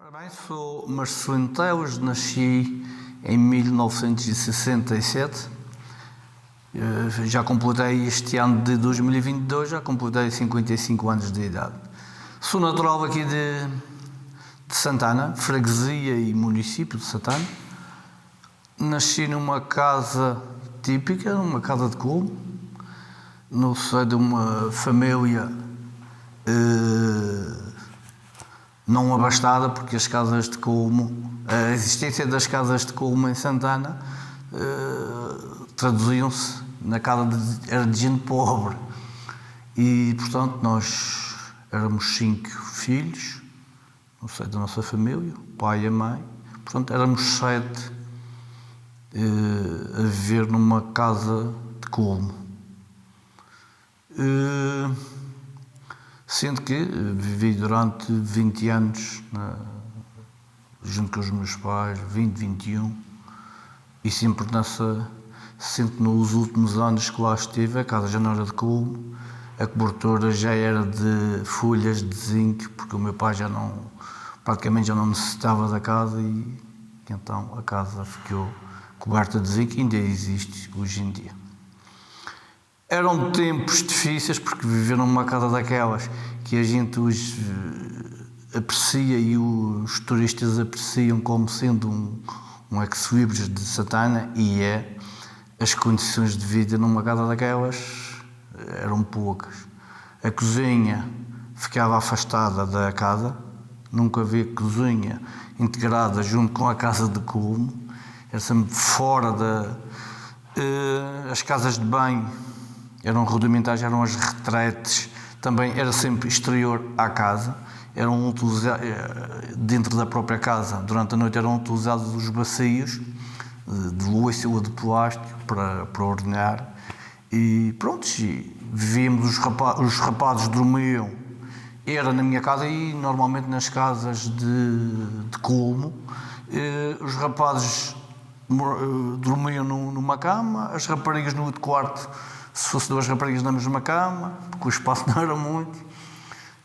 Ora bem, sou Marcelino Teles, nasci em 1967. Já completei este ano de 2022, já completei 55 anos de idade. Sou natural aqui de Santana, freguesia e município de Santana. Nasci numa casa típica, numa casa de colmo, no seio de uma família não abastada, porque as casas de colmo, a existência das casas de colmo em Santana traduziam-se na casa era de gente pobre. E, portanto, nós éramos 5 filhos, no seio da nossa família, o pai e a mãe. Portanto, éramos 7 a viver numa casa de colmo. Sendo que vivi durante 20 anos junto com os meus pais, 20, 21, e sempre nos últimos anos que lá estive, a casa já não era de colmo, a cobertura já era de folhas de zinco, porque o meu pai praticamente já não necessitava da casa, e então a casa ficou coberta de zinco e ainda existe hoje em dia. Eram tempos difíceis, porque viver numa casa daquelas que a gente hoje aprecia e os turistas apreciam como sendo um ex-libris de Santana, e as condições de vida numa casa daquelas eram poucas. A cozinha ficava afastada da casa, nunca havia cozinha integrada junto com a casa de colmo, era sempre fora as casas de banho eram rudimentares, eram as retretes, também era sempre exterior à casa, eram utilizados dentro da própria casa, durante a noite eram utilizados os bacios de louça ou de plástico para ordenhar, e pronto, vivíamos, os rapazes dormiam, era na minha casa e normalmente nas casas de colmo, os rapazes dormiam numa cama, as raparigas no outro quarto, se fosse 2 raparigas na mesma cama, porque o espaço não era muito,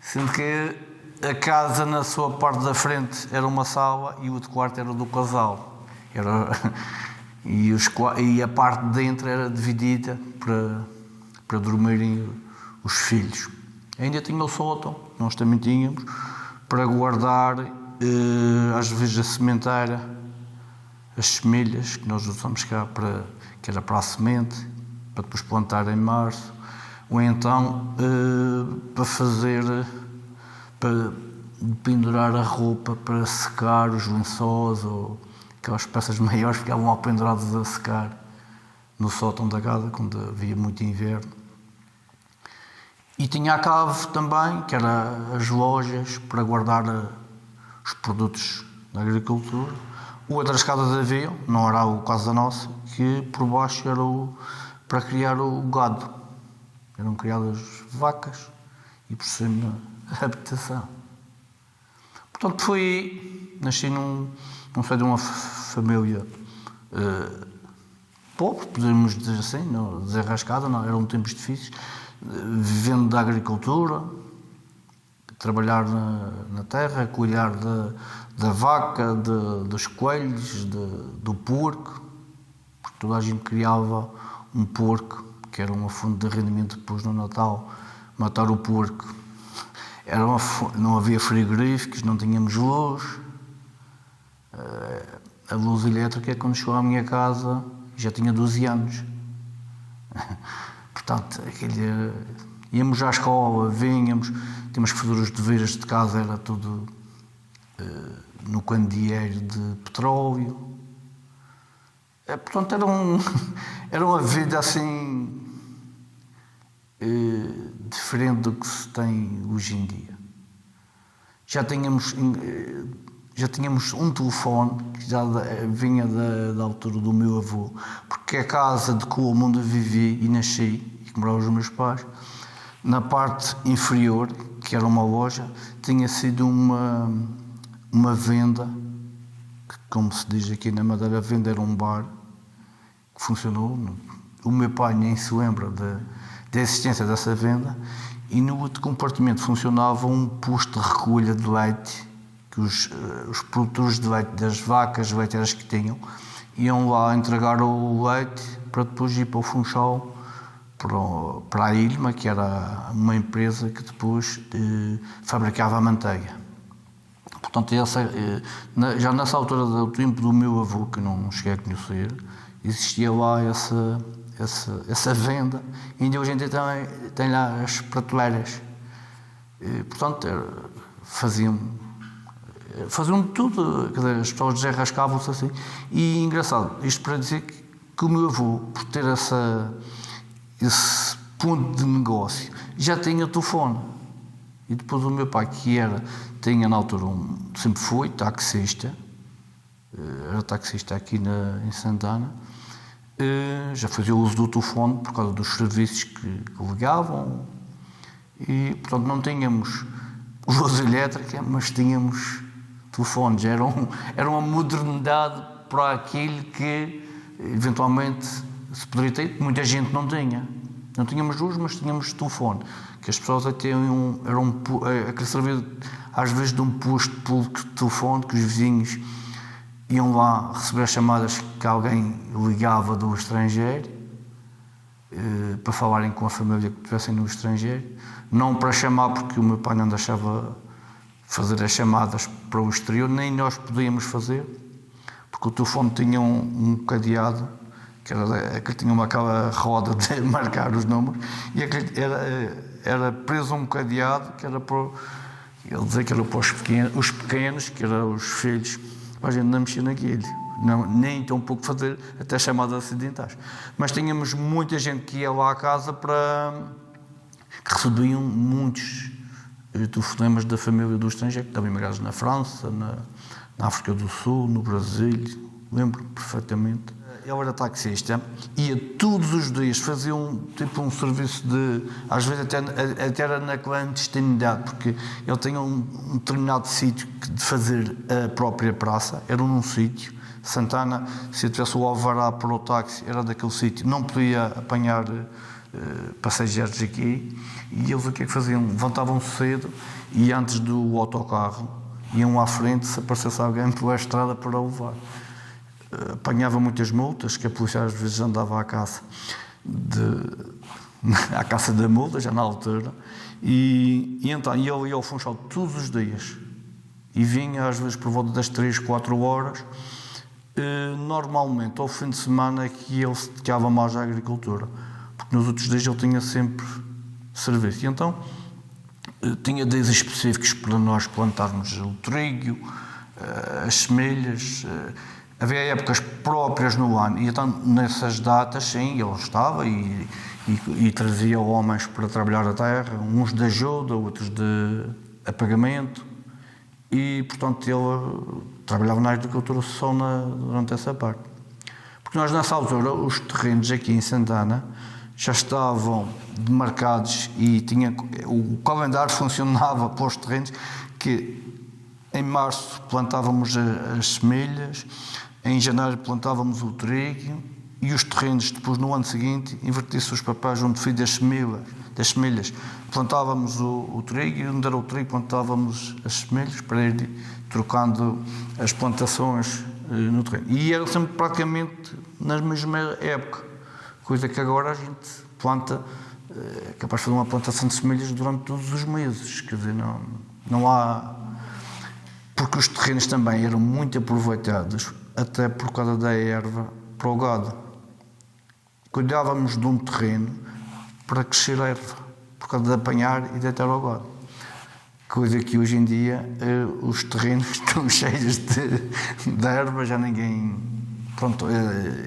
sendo que a casa na sua parte da frente era uma sala e o outro quarto era do casal. E a parte de dentro era dividida para dormirem os filhos. Ainda tinha o sótão, nós também tínhamos, para guardar às vezes a sementeira, as semilhas que nós usamos cá, que era para a semente, para depois plantar em março, ou então para pendurar a roupa, para secar os lençóis, ou aquelas peças maiores ficavam lá penduradas a secar no sótão da casa, quando havia muito inverno. E tinha a cave também, que era as lojas para guardar os produtos da agricultura. Outras casas havia, não era o caso da nossa, que por baixo era para criar o gado. Eram criadas vacas e por cima a habitação. Portanto, nasci num seio de uma família pobre, podemos dizer assim, não, desarrascada, não, eram tempos difíceis, vivendo da agricultura, trabalhar na terra, cuidar da vaca, dos coelhos, do porco, porque toda a gente criava um porco, que era uma fonte de rendimento depois no Natal. Matar o porco não havia frigoríficos, não tínhamos luz. A luz elétrica, quando chegou à minha casa, já tinha 12 anos. Portanto, íamos à escola, vinhamos, tínhamos que fazer os deveres de casa, era tudo no candeeiro de petróleo. Portanto, era uma vida assim diferente do que se tem hoje em dia. Já tínhamos um telefone que já vinha da altura do meu avô, porque a casa de colmo onde eu vivi e nasci, e que moravam os meus pais, na parte inferior, que era uma loja, tinha sido uma venda, que, como se diz aqui na Madeira, venda era um bar que funcionou. O meu pai nem se lembra da existência dessa venda, e no outro compartimento funcionava um posto de recolha de leite, que os produtores de leite das vacas leiteiras que tinham iam lá entregar o leite para depois ir para o Funchal, para a Ilma, que era uma empresa que depois fabricava a manteiga. Portanto, já nessa altura do tempo do meu avô, que eu não cheguei a conhecer, existia lá essa venda, e ainda hoje em dia também tem lá as prateleiras. Portanto, faziam de tudo, quer dizer, as pessoas desenrascavam-se assim. E engraçado, isto para dizer que o meu avô, por ter esse ponto de negócio, já tinha telefone. E depois o meu pai, tinha na altura, sempre foi taxista, era taxista aqui em Santana, já fazia uso do telefone por causa dos serviços que ligavam, e portanto não tínhamos luz elétrica, mas tínhamos telefones. Era uma modernidade para aquilo que eventualmente se poderia ter. Muita gente não tinha. Não tínhamos luz, mas tínhamos telefone, que as pessoas até aquele serviço às vezes de um posto público de telefone, que os vizinhos iam lá receber as chamadas que alguém ligava do estrangeiro, para falarem com a família que estivessem no estrangeiro, não para chamar, porque o meu pai não deixava fazer as chamadas para o exterior, nem nós podíamos fazer, porque o telefone tinha um cadeado, que tinha aquela roda de marcar os números, e era preso um cadeado, que era para ele dizer que era para os pequenos, que eram os filhos, para a gente não mexer naquilo, nem tão pouco fazer até chamadas acidentais. Mas tínhamos muita gente que ia lá à casa que recebiam muitos telefonemas da família do estrangeiro, que estavam imigrados na França, na África do Sul, no Brasil, lembro perfeitamente. Ele era taxista, ia todos os dias, fazia um serviço às vezes até era na clandestinidade, porque ele tinha um determinado sítio de fazer a própria praça, era num sítio. Santana, se eu tivesse o alvará para o táxi, era daquele sítio, não podia apanhar passageiros aqui, e eles o que é que faziam? Levantavam-se cedo e antes do autocarro iam à frente, se aparecesse alguém pela estrada para o levar. Apanhava muitas multas, que a polícia às vezes andava à caça da multa, já na altura, e então ele ia ao Funchal todos os dias, e vinha às vezes por volta das 3, 4 horas, normalmente ao fim de semana é que ele se dedicava mais à agricultura, porque nos outros dias ele tinha sempre serviço, e então tinha dias específicos para nós plantarmos o trigo, as semelhas. Havia épocas próprias no ano, e então nessas datas, sim, ele estava e trazia homens para trabalhar a terra, uns de ajuda, outros de apagamento, e portanto ele trabalhava na agricultura só durante essa parte. Porque nós nessa altura, os terrenos aqui em Santana já estavam demarcados e o calendário funcionava para os terrenos, que em março plantávamos as semelhas, em janeiro plantávamos o trigo, e os terrenos depois no ano seguinte invertia-se os papéis, onde fui das semelhas plantávamos o trigo, e onde era o trigo plantávamos as semelhas, para ir trocando as plantações no terreno. E era sempre praticamente na mesma época, coisa que agora a gente planta, é capaz de fazer uma plantação de semelhas durante todos os meses, quer dizer, não há... Porque os terrenos também eram muito aproveitados, até por causa da erva para o gado. Cuidávamos de um terreno para crescer a erva, por causa de apanhar e deitar ao gado. Coisa que hoje em dia os terrenos estão cheios de erva, já ninguém... Pronto,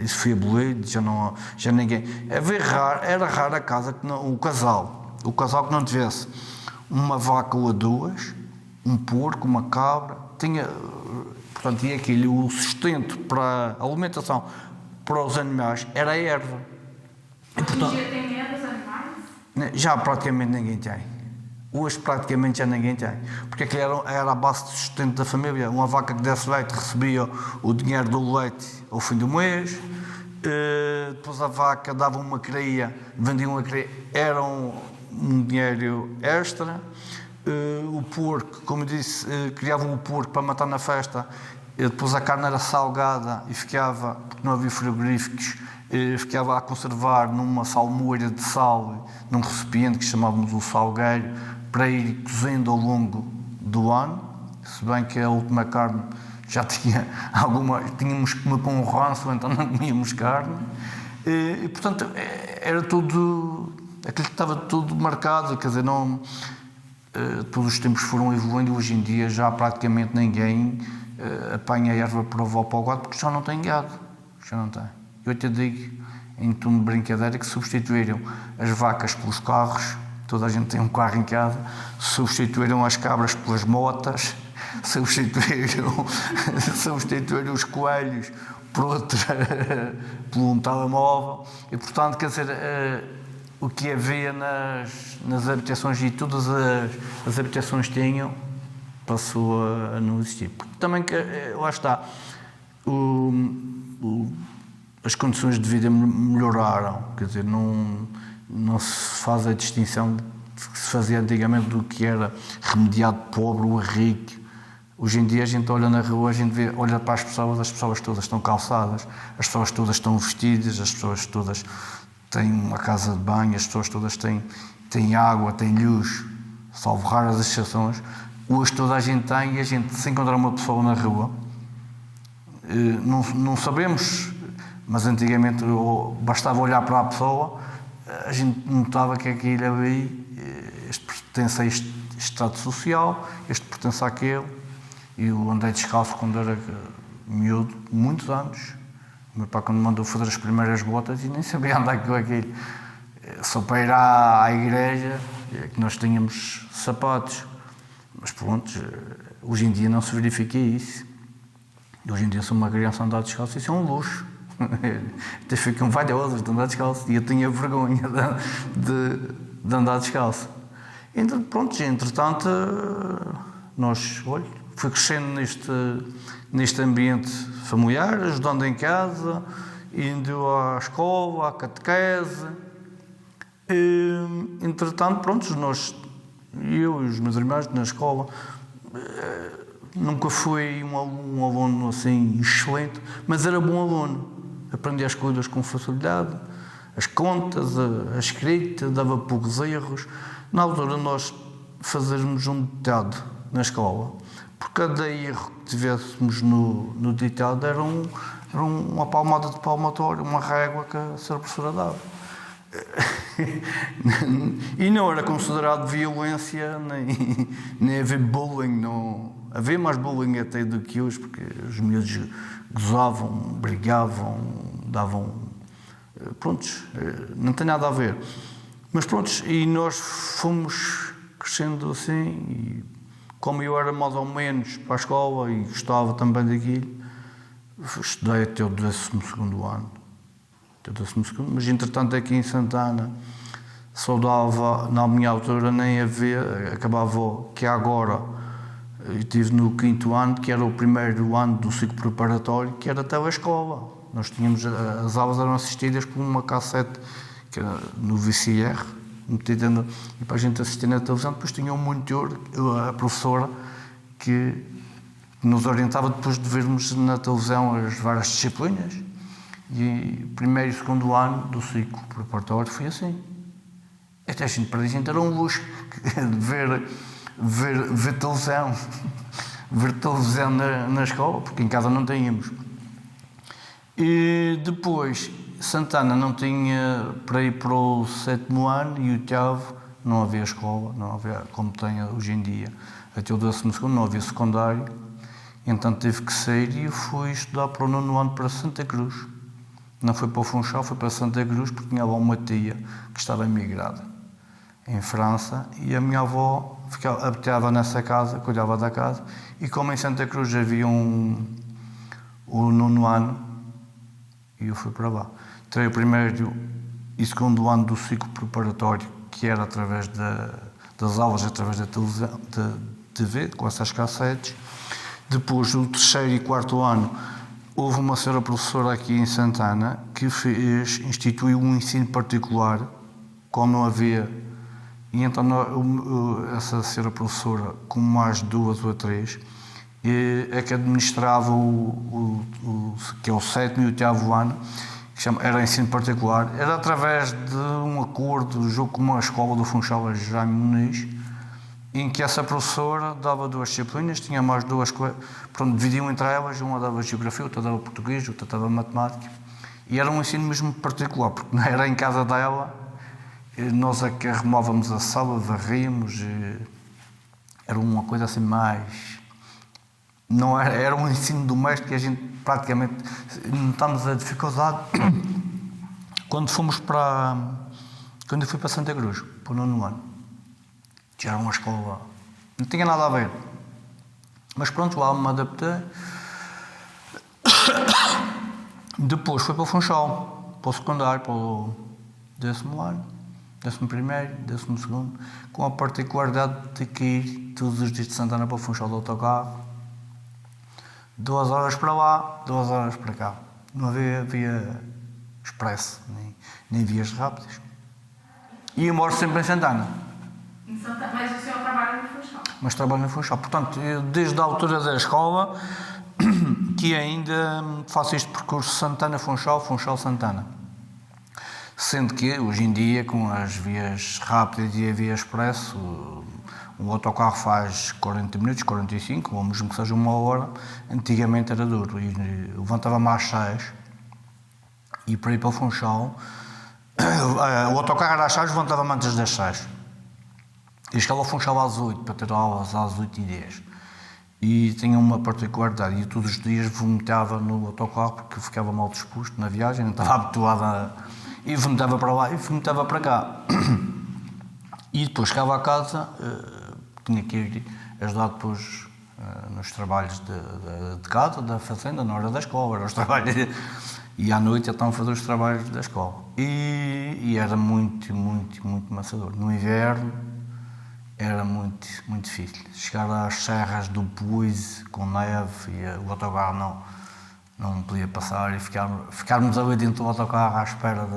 isso foi abolido, já ninguém... Era raro a casa o casal que não tivesse uma vaca ou duas, um porco, uma cabra, portanto, e aquilo, o sustento para a alimentação para os animais era a erva. E, portanto, hoje tem medo dos animais? Já praticamente ninguém tem. Hoje praticamente já ninguém tem. Porque aquilo era a base de sustento da família. Uma vaca que desse leite recebia o dinheiro do leite ao fim do mês. Depois a vaca dava uma cria, vendia uma cria, era um dinheiro extra. o porco, como eu disse, criavam o porco para matar na festa, depois a carne era salgada e ficava, porque não havia frigoríficos, ficava a conservar numa salmoura de sal, num recipiente que chamávamos o salgueiro, para ir cozendo ao longo do ano, se bem que a última carne já tinha tínhamos que comer com um ranço, então não comíamos carne, e portanto era tudo, aquilo que estava tudo marcado, quer dizer, não, todos os tempos foram evoluindo, hoje em dia já praticamente ninguém apanha erva para o gado, porque já não tem gado, já não tem. Eu te digo, em tom de brincadeira, que substituíram as vacas pelos carros, toda a gente tem um carro em casa, substituíram as cabras pelas motas, substituíram os coelhos por um telemóvel, e portanto, quer dizer, o que havia nas habitações, e todas as habitações tinham, passou a não existir. Porque também, lá está, as condições de vida melhoraram, quer dizer, não se faz a distinção que se fazia antigamente do que era remediado pobre ou rico. Hoje em dia a gente olha na rua, a gente olha para as pessoas todas estão calçadas, as pessoas todas estão vestidas, as pessoas todas têm uma casa de banho, as pessoas todas têm água, têm luz, salvo raras exceções. Hoje toda a gente tem, e a gente, se encontrar uma pessoa na rua, não sabemos, mas antigamente bastava olhar para a pessoa, a gente notava que aquilo ali, este pertence a este estado social, este pertence àquele. E eu andei descalço quando era miúdo, muitos anos. O meu pai, quando me mandou fazer as primeiras botas, e nem sabia andar com aquilo. Só para ir à igreja, que nós tínhamos sapatos. Mas pronto, hoje em dia não se verifica isso. Hoje em dia sou uma criança a andar descalço, isso é um luxo. Até ficam valiosos de andar descalço. E eu tinha vergonha de andar descalço. Então, pronto, entretanto, nós, fui crescendo neste ambiente familiar, ajudando em casa, indo à escola, à catequese. Entretanto, pronto, eu e os meus irmãos na escola, nunca fui um aluno assim excelente, mas era bom aluno. Aprendi as coisas com facilidade, as contas, a escrita, dava poucos erros. Na altura nós fazíamos um ditado na escola. Por cada erro que tivéssemos no ditado era uma palmada de palmatório, uma régua que a senhora professora dava. E não era considerado violência, nem havia bullying. Não. Havia mais bullying até do que hoje, porque os miúdos gozavam, brigavam, davam... Prontos, não tem nada a ver. Mas prontos, e nós fomos crescendo assim, e como eu era mais ou menos para a escola e gostava também daquilo, estudei até o 12º ano. Mas entretanto aqui em Santana só dava, na minha altura nem havia, acabava que agora, eu estive no 5º ano, que era o primeiro ano do ciclo preparatório, que era telescola. Nós tínhamos, as aulas eram assistidas por uma cassete, que era no VCR, metida e para a gente assistir na televisão. Depois tinha um monitor, a professora, que nos orientava depois de vermos na televisão as várias disciplinas. E o primeiro e segundo ano do ciclo preparatório foi assim. Até a gente, para a gente era um luxo ver televisão, ver televisão na escola, porque em casa não tínhamos. E depois, Santana não tinha para ir para o 7º ano e o 8º não havia escola, não havia como tem hoje em dia. Até o 12º não havia secundário, então tive que sair e fui estudar para o 9º ano para Santa Cruz. Não foi para o Funchal, foi para Santa Cruz, porque tinha lá uma tia que estava emigrada em França e a minha avó habitava nessa casa, cuidava da casa, e como em Santa Cruz havia o 9º ano, e eu fui para lá. Terei o 1º e 2º ano do ciclo preparatório, que era através das aulas, através da televisão, da TV, com essas cassetes. Depois, o 3º e 4º ano, houve uma senhora professora aqui em Santana que instituiu um ensino particular, como não havia E então essa senhora professora, com mais 2 ou 3, é que administrava que é o 7º e o 8º ano, que era ensino particular. Era através de um acordo, junto com uma escola do Funchal, a Jaime Muniz, em que essa professora dava 2 disciplinas, tinha mais 2, pronto, dividiam entre elas, uma dava geografia, outra dava português, outra dava matemática, e era um ensino mesmo particular, porque não era em casa dela, nós é que arrumávamos a sala, varríamos, era uma coisa assim mais... Não era um ensino doméstico, e a gente praticamente notámos a dificuldade quando fomos quando eu fui para Santa Cruz, para o 9º ano. Já era uma escola, não tinha nada a ver, mas pronto, lá me adaptei. Depois fui para o Funchal, para o secundário, para o 10º ano, 11º, 12º, com a particularidade de que ir todos os dias de Santana para o Funchal de autocarro, 2 horas para lá, 2 horas para cá. Não havia via expresso, nem vias rápidas. E eu moro sempre em Santana. Mas o senhor trabalha no Funchal? Mas trabalho no Funchal. Portanto, eu, desde a altura da escola, que ainda faço este percurso Santana-Funchal, Funchal-Santana. Sendo que, hoje em dia, com as vias rápidas e a via expresso, o autocarro faz 40 minutos, 45, ou mesmo que seja 1 hora. Antigamente era duro. E levantava-me às 6 e para ir para o Funchal, o autocarro era às 6, levantava-me antes das 6. E chegava ao Funchal às 8, para ter aulas às 8h10. E tinha uma particularidade, eu todos os dias vomitava no autocarro, porque ficava mal disposto na viagem, não estava habituado e vomitava para lá e vomitava para cá. E depois chegava a casa, tinha que ir ajudar depois nos trabalhos de casa, da fazenda, na hora da escola, era os trabalhos, e à noite então fazer os trabalhos da escola. E era muito maçador. No inverno era muito difícil. Chegar às serras do Puiz com neve e o autocarro não podia passar e ficarmos ali dentro do autocarro à espera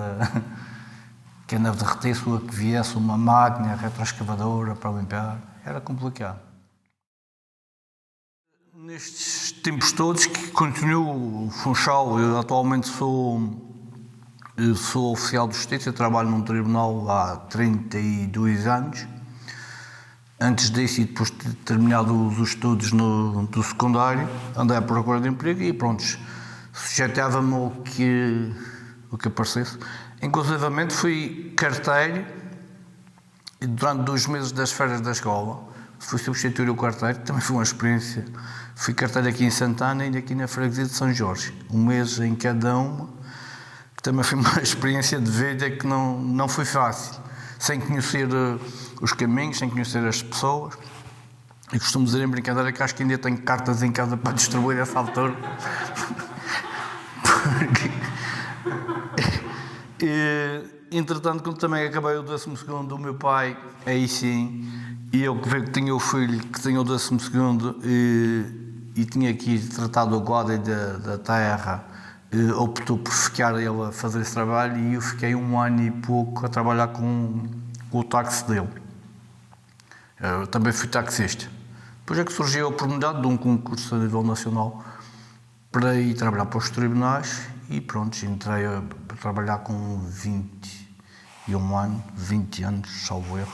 que a neve derretesse ou que viesse uma máquina retroescavadora para limpar. Era complicado. Nestes tempos todos que continuo o Funchal, eu atualmente sou oficial de justiça, trabalho num tribunal há 32 anos. Antes disso, e depois de terminado os estudos do secundário, andei à procura de emprego e pronto, sujeitava-me ao que aparecesse. Inclusivamente fui carteiro e durante 2 meses das férias da escola fui substituir o carteiro, também foi uma experiência. Fui carteiro aqui em Santana e aqui na freguesia de São Jorge, 1 mês em cada uma, que também foi uma experiência de vida que não foi fácil, sem conhecer os caminhos, sem conhecer as pessoas. E costumo dizer em brincadeira que acho que ainda tenho cartas em casa para distribuir a essa altura. Entretanto, como também acabei o 12º do meu pai, aí sim, e eu que vi que tinha o filho que tinha o 12º e tinha aqui tratado o guarda da terra, optou por ficar ele a fazer esse trabalho e eu fiquei 1 ano e pouco a trabalhar com o táxi dele. Eu também fui taxista. Depois é que surgiu a oportunidade de um concurso a nível nacional para ir trabalhar para os tribunais e pronto, entrei para trabalhar com 21 anos, 20 anos, salvo erro.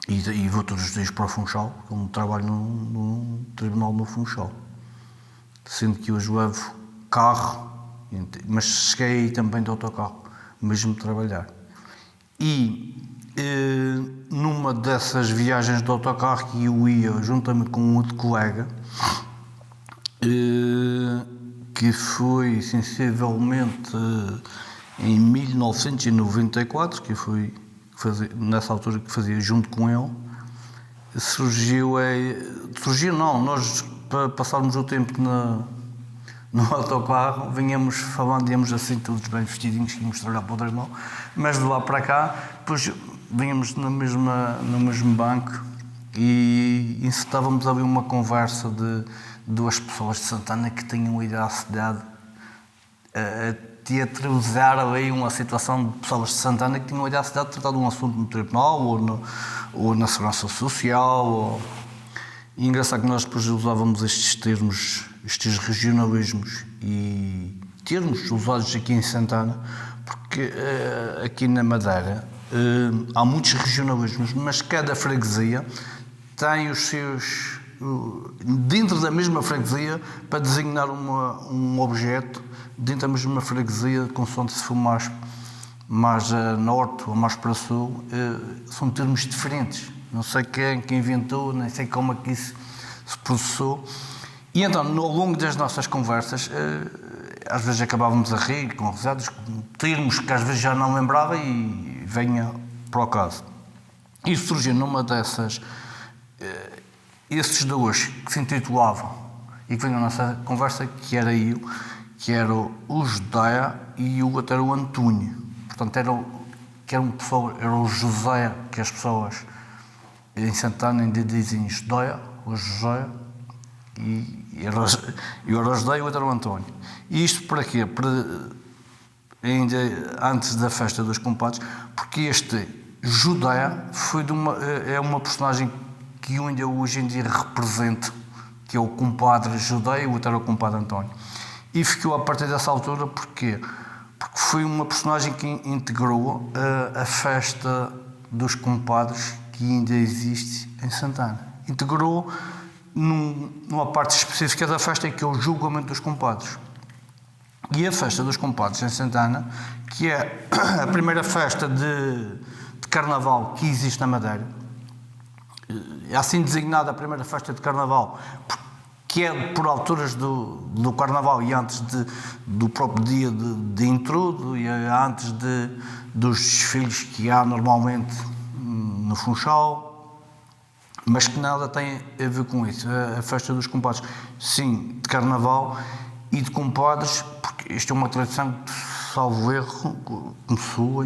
E vou todos os dias para o Funchal, como trabalho no tribunal no Funchal. Sendo que hoje levo carro, mas cheguei também de autocarro, mesmo trabalhar. E numa dessas viagens de autocarro que eu ia juntamente com um outro colega, que foi sensivelmente em 1994, que fui nessa altura que fazia junto com ele, nós para passarmos o tempo no autocarro, vinhamos falando, íamos assim todos bem vestidinhos, que íamos trabalhar para o tribunal, mas de lá para cá, depois vinhamos no mesmo banco e encetávamos ali uma conversa de 2 pessoas de Santana que tinham ido à cidade teatralizar ali uma situação de pessoas de Santana que tinham ido à cidade tratar de um assunto no tribunal ou na segurança social. E engraçado que nós depois usávamos estes termos, estes regionalismos e termos usados aqui em Santana, porque aqui na Madeira há muitos regionalismos, mas cada freguesia tem os seus, dentro da mesma freguesia, para designar um objeto, dentro da mesma freguesia, consoante se for mais a norte ou mais para sul, são termos diferentes. Não sei quem inventou, nem sei como é que isso se processou. E então, ao longo das nossas conversas, às vezes acabávamos a rir, com risadas, com termos que às vezes já não lembrava e venha para o caso. E surgiu numa dessas, esses dois que se intitulavam e que vinham na nossa conversa, que era eu, que era o Judéia e o outro era o António. Portanto, era o José, que as pessoas em Santana ainda dizem Judéia, o José, e era o Judéia e o outro era o António. E isto para quê? Ainda antes da festa dos compadres, porque este Judéia é uma personagem que eu ainda hoje em dia represento, que é o compadre Judéia e o outro era o compadre António. E ficou a partir dessa altura, porquê? Porque foi uma personagem que integrou a festa dos compadres que ainda existe em Santana. Integrou numa parte específica da festa, que é o julgamento dos compadres. E a festa dos compadres em Santana, que é a primeira festa de carnaval que existe na Madeira, é assim designada a primeira festa de carnaval, que é por alturas do carnaval e antes do próprio dia de intrudo e antes dos desfiles que há normalmente no Funchal, mas que nada tem a ver com isso. A festa dos compadres, sim, de carnaval e de compadres, porque isto é uma tradição que, salvo erro, começou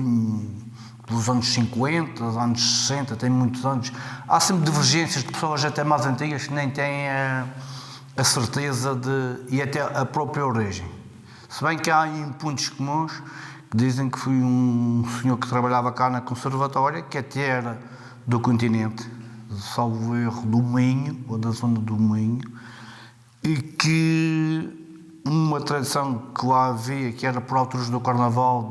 pelos anos 50, anos 60, tem muitos anos. Há sempre divergências de pessoas até mais antigas que nem têm a certeza e até a própria origem. Se bem que há em pontos comuns que dizem que foi um senhor que trabalhava cá na conservatória, que até era do continente, salvo erro, do Minho, ou da zona do Minho, e que uma tradição que lá havia, que era por alturas do carnaval,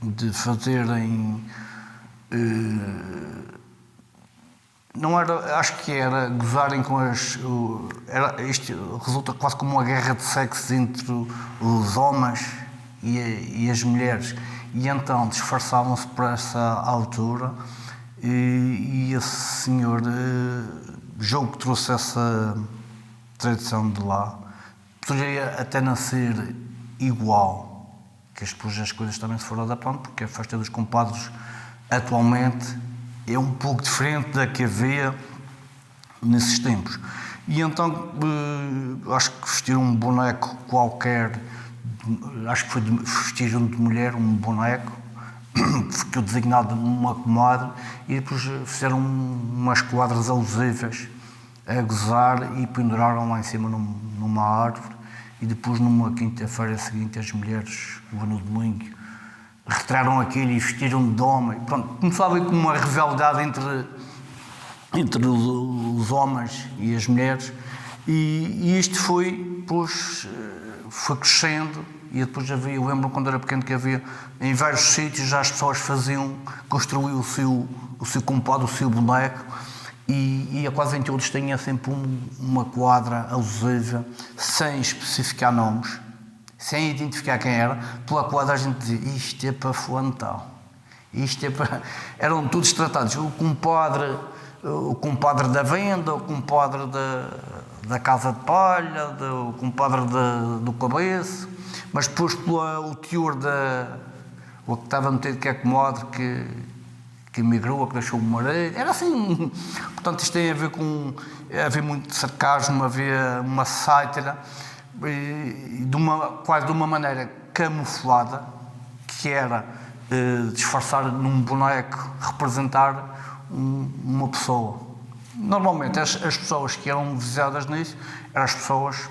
de fazerem... não era, acho que era gozarem com isto resulta quase como uma guerra de sexos entre os homens e as mulheres, e então disfarçavam-se para essa altura, e esse senhor julgo que trouxe essa tradição de lá, poderia até nascer igual, que depois as coisas também se foram adaptando, porque a festa dos compadres atualmente é um pouco diferente da que havia nesses tempos. E então acho que vestiram um boneco qualquer, acho que foi vestiram de mulher um boneco, ficou designado numa comadre, e depois fizeram umas quadras alusivas a gozar e penduraram lá em cima numa árvore, e depois numa quinta-feira seguinte as mulheres, no domingo, retiraram aquilo e vestiram de homem. Pronto, começava com uma rivalidade entre os homens e as mulheres, e isto foi crescendo, e depois havia, eu lembro quando era pequeno que havia, em vários sítios já as pessoas construíam o seu compadre, o seu boneco, e a quase em todos tinha sempre uma quadra alusiva, sem especificar nomes, sem identificar quem era, pela qual a gente dizia, isto é para fulano tal, isto é para... Eram todos tratados, o compadre da venda, o compadre da casa de palha, o compadre do cabeço, mas depois o teor o que estava metido que é comadre, que emigrou, ou que deixou o marido, era assim. Portanto, isto tem a ver havia muito sarcasmo, havia uma sátira, quase de uma maneira camuflada, que era disfarçar num boneco, representar uma pessoa. Normalmente as pessoas que eram visadas nisso eram as pessoas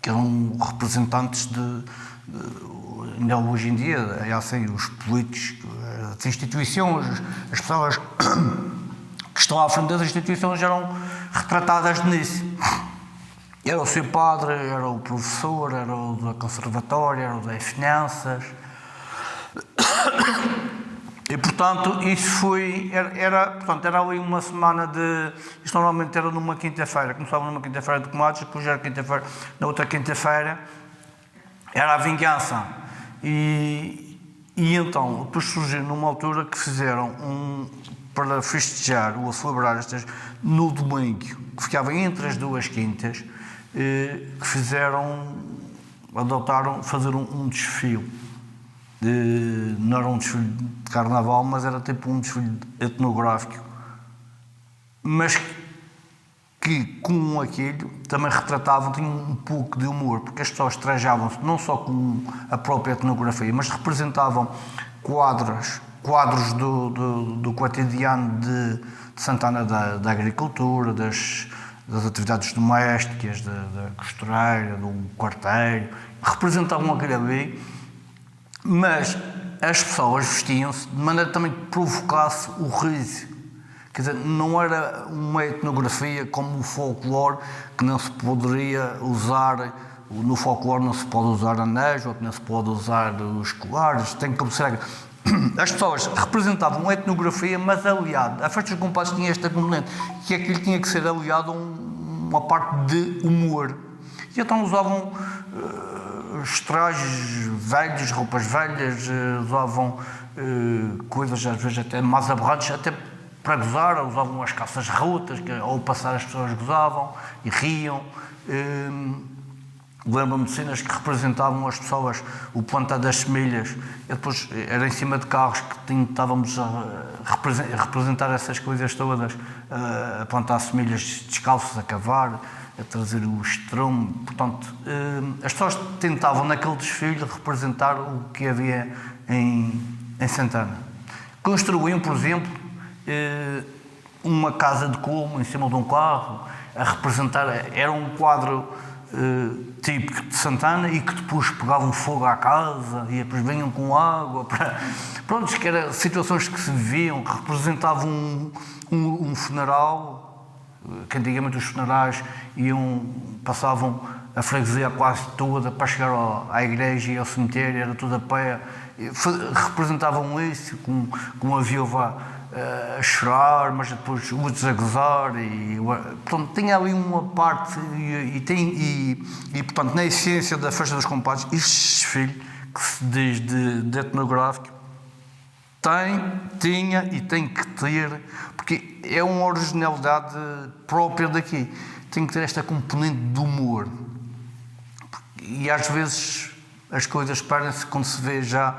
que eram representantes ainda hoje em dia, é assim, os políticos, as instituições, as pessoas que estão à frente das instituições eram retratadas nisso. Era o seu padre, era o professor, era o da conservatória, era o das finanças. E, portanto, isso foi... Portanto, era ali uma semana de... Isto normalmente era numa quinta-feira. Começava numa quinta-feira de comadres, depois era quinta-feira. Na outra quinta-feira era a vingança. E então, depois surgiu numa altura que fizeram para festejar ou celebrar estas no domingo, que ficava entre as duas quintas, que adotaram fazer um desfile. Não era um desfile de carnaval, mas era tipo um desfile etnográfico, mas que com aquilo também retratavam, tinham um pouco de humor, porque as pessoas trajavam-se não só com a própria etnografia, mas representavam quadros do cotidiano de Santana, da agricultura, das atividades domésticas, da costureira, do quarteiro, representavam aquilo ali, mas as pessoas vestiam-se de maneira também que provocasse o riso. Quer dizer, não era uma etnografia como o folclore, que não se poderia usar, no folclore não se pode usar anéis, ou que não se pode usar os colares, tem que observar. As pessoas representavam uma etnografia, mas aliado. A festa dos compadres tinha esta componente, que aquilo tinha que ser aliado a uma parte de humor. E então usavam os trajes velhos, roupas velhas, usavam coisas às vezes até mais aberrantes, até para gozar, usavam as calças rotas, que ao passar as pessoas gozavam e riam. Lembro-me de cenas que representavam as pessoas, o plantar das semilhas, e depois era em cima de carros que estávamos a representar essas coisas todas, a plantar semilhas descalços, a cavar, a trazer o estrume. Portanto, as pessoas tentavam naquele desfile representar o que havia em Santana. Construíam, por exemplo, uma casa de colmo em cima de um carro, a representar, era um quadro típico de Santana, e que depois pegavam fogo à casa e depois vinham com água pronto, que eram situações que se viviam, que representavam um funeral, que antigamente os funerais passavam a freguesia quase toda para chegar à igreja e ao cemitério, era tudo a pé, representavam isso, com a viúva a chorar, mas depois outros a gozar, portanto, tinha ali uma parte, portanto, na essência da festa dos compadres, este desfile, que se diz de etnográfico, tinha e tem que ter, porque é uma originalidade própria daqui, tem que ter esta componente de humor, e às vezes as coisas perdem-se quando se vê já,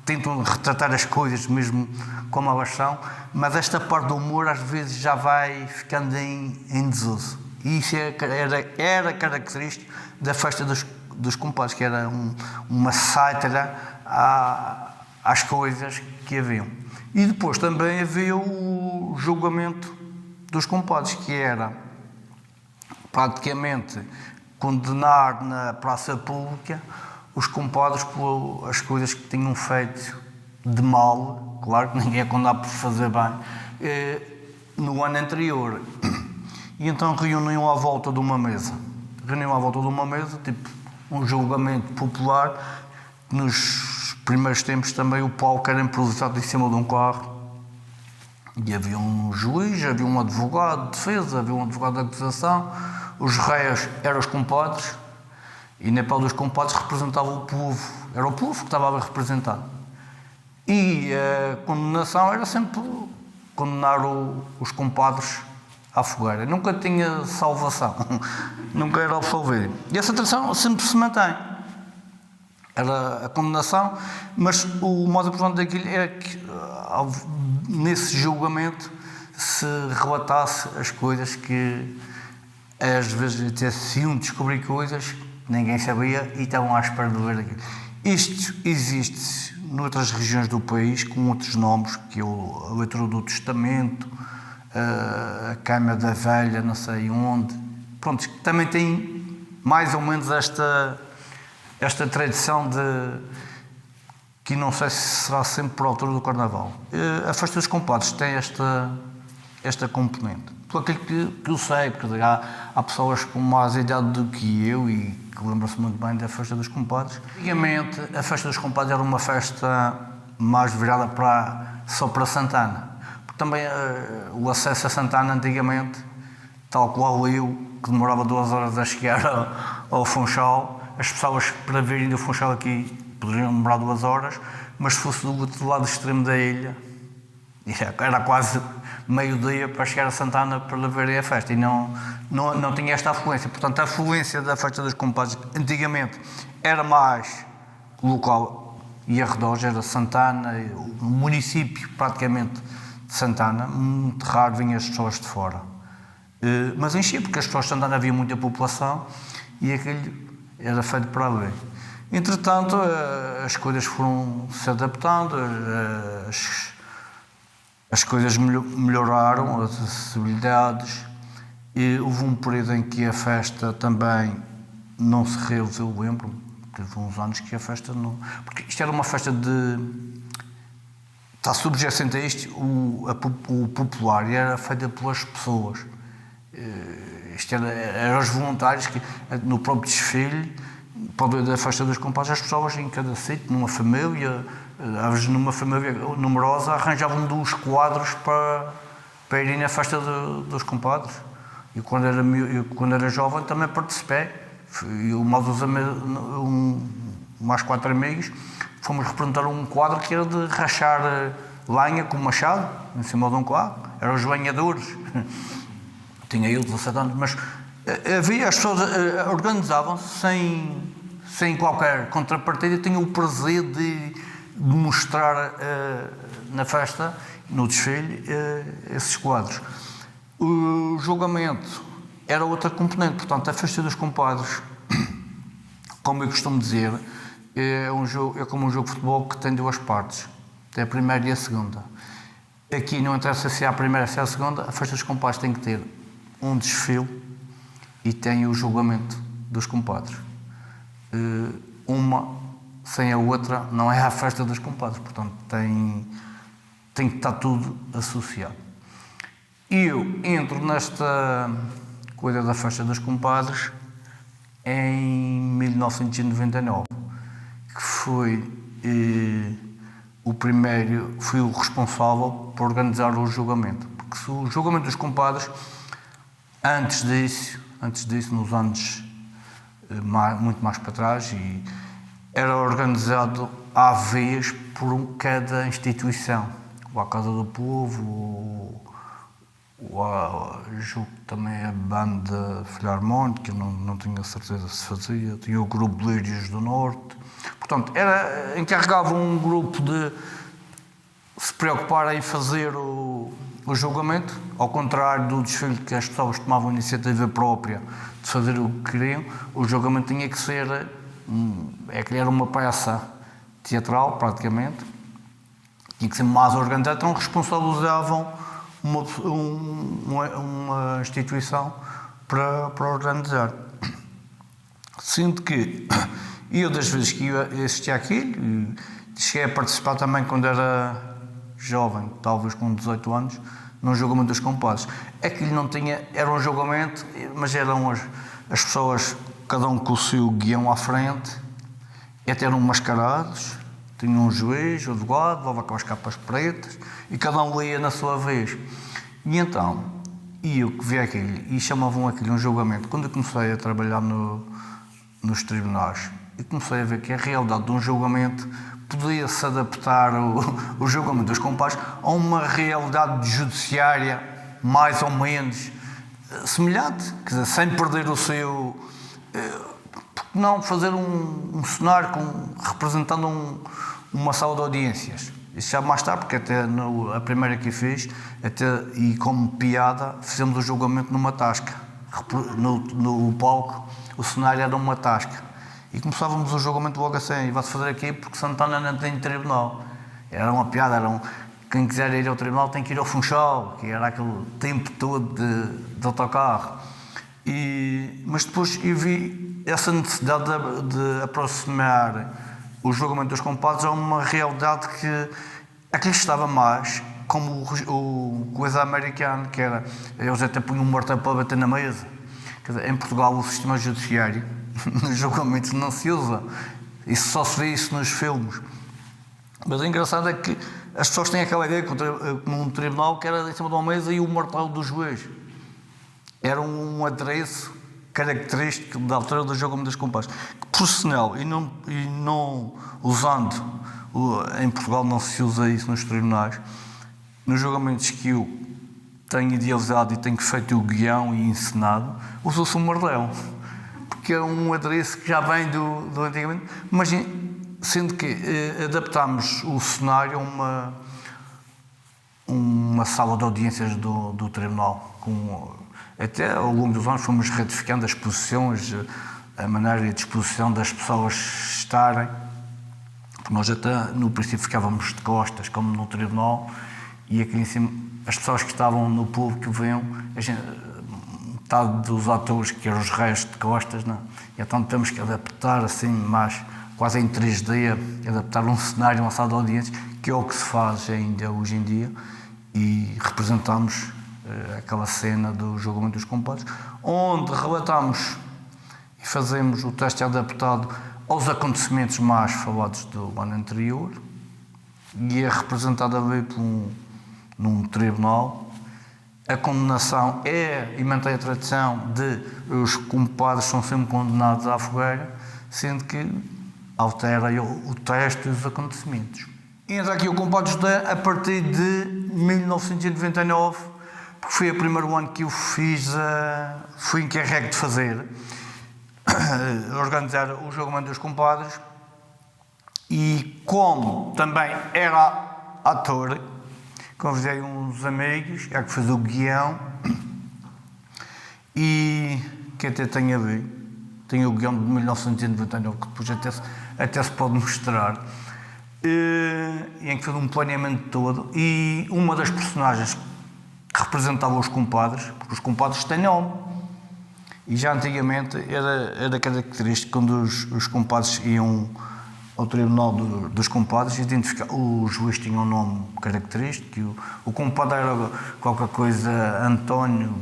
tentam retratar as coisas mesmo como elas são, mas esta parte do humor às vezes já vai ficando em desuso. E isso era característico da festa dos compadres, que era uma sátira às coisas que haviam. E depois também havia o julgamento dos compadres, que era praticamente condenar na praça pública os compadres por as coisas que tinham feito de mal, claro que ninguém é condenado por fazer bem, no ano anterior. E então reuniam à volta de uma mesa, tipo um julgamento popular. Nos primeiros tempos também o palco era improvisado em cima de um carro, e havia um juiz, havia um advogado de defesa, havia um advogado de acusação, os réus eram os compadres, e na pele dos compadres representava o povo, era o povo que estava a representado. E a condenação era sempre condenar os compadres à fogueira. Nunca tinha salvação, nunca era absolvido. E essa tradição sempre se mantém. Era a condenação, mas o mais importante daquilo era que nesse julgamento se relatasse as coisas que às vezes até se iam descobrir coisas ninguém sabia e estavam à espera de ver aquilo. Isto existe noutras regiões do país com outros nomes, que é a leitura do Testamento, a Câmara da Velha, não sei onde. Pronto, também tem mais ou menos esta tradição que não sei se será sempre por altura do Carnaval. A Festa dos Compadres tem esta componente. Por aquilo que eu sei, porque há pessoas com mais idade do que eu e que lembram-se muito bem da Festa dos Compadres. Antigamente, a Festa dos Compadres era uma festa mais virada só para Santana. Porque também o acesso a Santana antigamente, tal qual eu, que demorava 2 horas a chegar ao Funchal, as pessoas para virem do Funchal aqui poderiam demorar 2 horas, mas se fosse do outro lado extremo da ilha, era quase meio-dia para chegar a Santana para verem a festa e não tinha esta afluência. Portanto, a afluência da Festa dos Compadres antigamente era mais local e arredores, era Santana, o município praticamente de Santana, muito raro vinham as pessoas de fora. Mas enchia, porque as pessoas de Santana havia muita população e aquilo era feito para ali. Entretanto, as coisas foram se adaptando, as coisas melhoraram, as acessibilidades, e houve um período em que a festa também não se realizou, lembro-me, teve uns anos que a festa não... Porque isto era uma festa está subjacente a isto, o popular, e era feita pelas pessoas. Isto eram os voluntários que, no próprio desfile, da Festa dos Compadres, as pessoas em cada sítio, numa família, às vezes numa família numerosa, arranjavam 2 quadros para irem na Festa dos Compadres. E quando era jovem também participei. Eu, mais 4 amigos, fomos representar um quadro que era de rachar lenha com machado, em cima de um quadro. Eram os lenhadores. Tinha eu 17 anos, mas as pessoas organizavam-se sem qualquer contrapartida, tinham o prazer de mostrar na festa, no desfile, esses quadros. O julgamento era outra componente, portanto, a Festa dos Compadres, como eu costumo dizer, é como um jogo de futebol que tem 2 partes, tem a primeira e a segunda. Aqui não interessa se é a primeira ou se é a segunda, a Festa dos Compadres tem que ter um desfile e tem o julgamento dos compadres. Uma sem a outra não é a Festa dos Compadres, portanto tem que estar tudo associado. Eu entro nesta coisa da Festa dos Compadres em 1999, que foi fui o responsável por organizar o julgamento, porque o julgamento dos compadres, antes disso, nos anos muito mais para trás, era organizado à vez por cada instituição, ou a Casa do Povo, julgo também a Banda Filharmónica, eu não tinha certeza se fazia, tinha o Grupo Lírios do Norte. Portanto, encarregava um grupo de se preocupar em fazer o julgamento, ao contrário do desfile que as pessoas tomavam iniciativa própria de fazer o que queriam. O julgamento tinha que ser, era uma peça teatral praticamente, tinha que ser mais organizado, então responsabilizavam uma instituição para organizar. Sendo que eu, das vezes que eu assistia àquilo, cheguei a participar também quando era jovem, talvez com 18 anos, num julgamento dos compadres. Aquilo não tinha, era um julgamento, mas eram as pessoas, cada um com o seu guião à frente, e até eram mascarados, tinha um juiz, o advogado, levava com as capas pretas, e cada um lia na sua vez. E então, eu que vi aquilo, e chamavam aquilo um julgamento, quando eu comecei a trabalhar nos tribunais, e comecei a ver que a realidade de um julgamento podia-se adaptar o julgamento dos compadres a uma realidade judiciária mais ou menos semelhante, quer dizer, sem perder o seu... Porque não fazer um cenário representando uma sala de audiências? Isso já mais tarde, porque até a primeira que fiz, e como piada, fizemos o julgamento numa tasca. No palco, o cenário era uma tasca. E começávamos o julgamento logo assim, vai-se fazer aqui porque Santana não tem tribunal. Era uma piada, quem quiser ir ao tribunal tem que ir ao Funchal, que era aquele tempo todo de autocarro. Mas depois eu vi essa necessidade de aproximar o julgamento dos compadres a uma realidade que aquilo estava mais como o coisa americano, que era, eles até punham um martelo para bater na mesa. Quer dizer, em Portugal o sistema judiciário nos julgamentos não se usa, isso só se vê isso nos filmes. Mas o engraçado é que as pessoas têm aquela ideia que num tribunal que era em cima de uma mesa e o martelo do juiz era um adereço característico da altura do julgamento dos compadres, que por sinal, e não usando, em Portugal não se usa isso nos tribunais, nos julgamentos que eu tenho idealizado e tenho feito o guião e encenado, usa-se um martelo, porque é um adereço que já vem do antigamente, mas sendo que adaptámos o cenário a uma sala de audiências do tribunal, até ao longo dos anos fomos retificando as posições, a maneira de disposição das pessoas estarem, porque nós até no princípio ficávamos de costas, como no tribunal, e aqui em cima, as pessoas que estavam no público viam, metade dos atores, que eram os reis de costas, não? E então temos que adaptar assim, mais quase em 3D, adaptar um cenário, uma sala de audiências, que é o que se faz ainda hoje em dia, e representamos aquela cena do julgamento dos compadres, onde relatamos e fazemos o texto adaptado aos acontecimentos mais falados do ano anterior, e é representado ali num tribunal. A condenação e mantém a tradição de os compadres são sempre condenados à fogueira, sendo que altera o texto e os acontecimentos. E entra aqui o Compadre José a partir de 1999, porque foi o primeiro ano que eu fui encarregue de fazer, organizar o julgamento dos compadres, e como também era ator, convidei uns amigos, que fez o guião, e que até tem a ver, tem o guião de 1999, que depois até se pode mostrar, em que fez um planeamento todo, e uma das personagens que representava os compadres, porque os compadres têm nome, e já antigamente era característico quando os compadres iam ao tribunal dos compadres, o juiz tinha um nome característico, o compadre era qualquer coisa António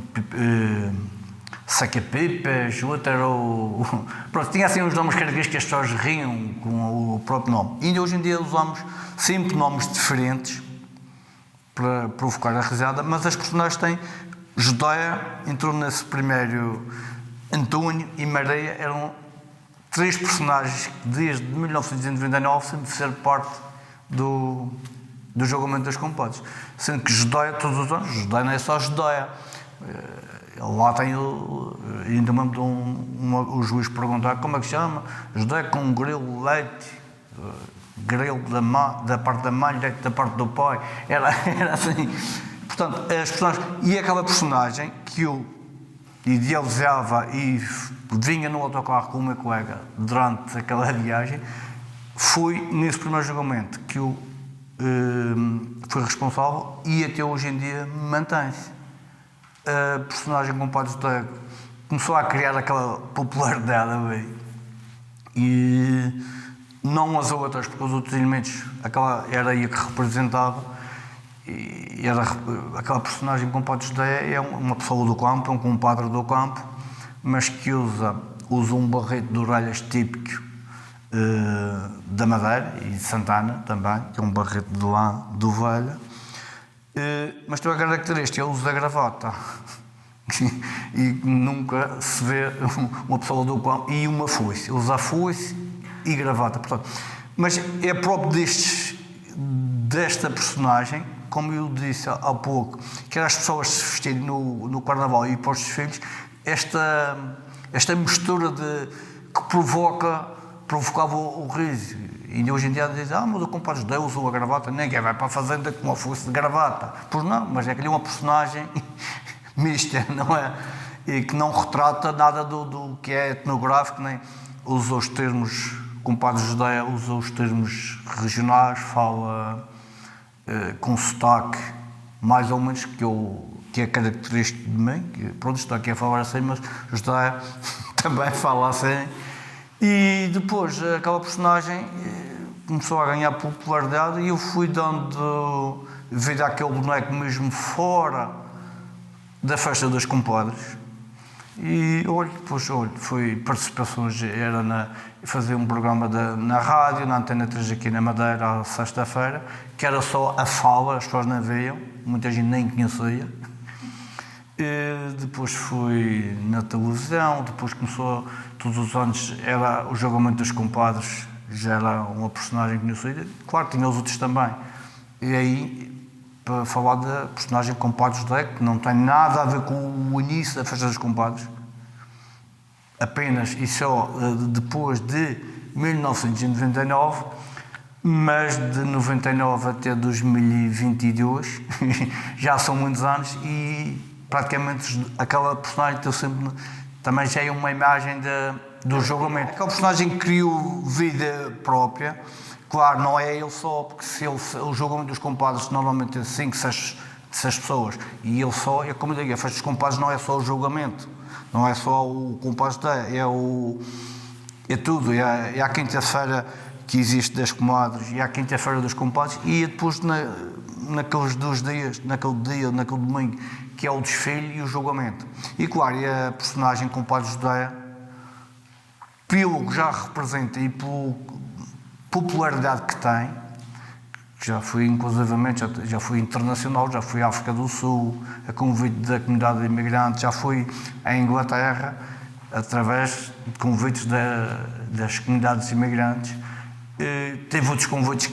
Saca-Pipas, o outro era pronto, tinha assim uns nomes característicos que as pessoas riam com o próprio nome. E ainda hoje em dia usamos sempre nomes diferentes para provocar a risada, mas as personagens têm. Judéia entrou nesse primeiro, Antônio e Maria eram três personagens que desde 1999 sempre fizeram parte do julgamento dos compadres. Sendo que Judéia, todos os anos, Judéia não é só Judéia. Lá tem, ainda mesmo o juiz perguntar como é que chama, Judéia com um grilo de leite, grilo da parte da mãe, leite da parte do pai, era assim. Portanto, as personagens, e aquela personagem que eu idealizava e vinha no autocarro com o meu colega durante aquela viagem, foi nesse primeiro julgamento que eu fui responsável e até hoje em dia mantém-se. A personagem Compadre José começou a criar aquela popularidade ali, e não as outras, porque os outros elementos, aquela era aí que representava, e era aquela personagem Compadre José, é uma pessoa do campo, é um compadre do campo, mas que usa um barrete de orelhas típico da Madeira e de Santana também, que é um barrete de lã de ovelha, mas tem a característica, ele usa gravata e nunca se vê uma pessoa do campo, e uma foice, ele usa foice e gravata, portanto, mas é próprio desta personagem, como eu disse há pouco, que era as pessoas se vestirem no carnaval e para os desfiles, esta mistura que provocava o riso. E hoje em dia dizem, mas o Compadre José usou a gravata, ninguém vai para a fazenda com uma foice de gravata. Pois não, mas é que ele é uma personagem mista, não é? E que não retrata nada do que é etnográfico, nem usa os termos, Compadre José usa os termos regionais, fala com sotaque mais ou menos que é característico de mim, que pronto, estou aqui a falar assim, mas José também fala assim. E depois aquela personagem começou a ganhar popularidade e eu fui dando vida àquele boneco mesmo fora da festa dos compadres. E foi participações, fazia um programa na rádio, na Antena 3 aqui na Madeira, à sexta-feira, que era só a fala, as pessoas não viam, muita gente nem conhecia. E depois fui na televisão, depois começou, todos os anos, era o Julgamento dos Compadres, já era uma personagem conhecida. Claro, tinha os outros também. E aí, para falar da personagem Compadres José, que não tem nada a ver com o início da Festa dos Compadres, apenas e só depois de 1999, mas de 99 até 2022, já são muitos anos e praticamente aquela personagem também já é uma imagem do julgamento. Aquela personagem criou vida própria. Claro, não é ele só, porque o julgamento dos compadres normalmente é 5, 6 pessoas e ele só, como eu digo, a festa dos compadres não é só o julgamento, não é só o compadre, é tudo, é a quinta-feira que existe das comadres e a quinta-feira dos compadres e depois naqueles 2 dias, naquele domingo, que é o desfile e o julgamento. E claro, e a personagem compadre José, pelo que já representa e pela popularidade que tem, já fui inclusivamente, já fui internacional, já fui à África do Sul, a convite da comunidade imigrante, já fui à Inglaterra, através de convites das comunidades imigrantes. Teve outros convites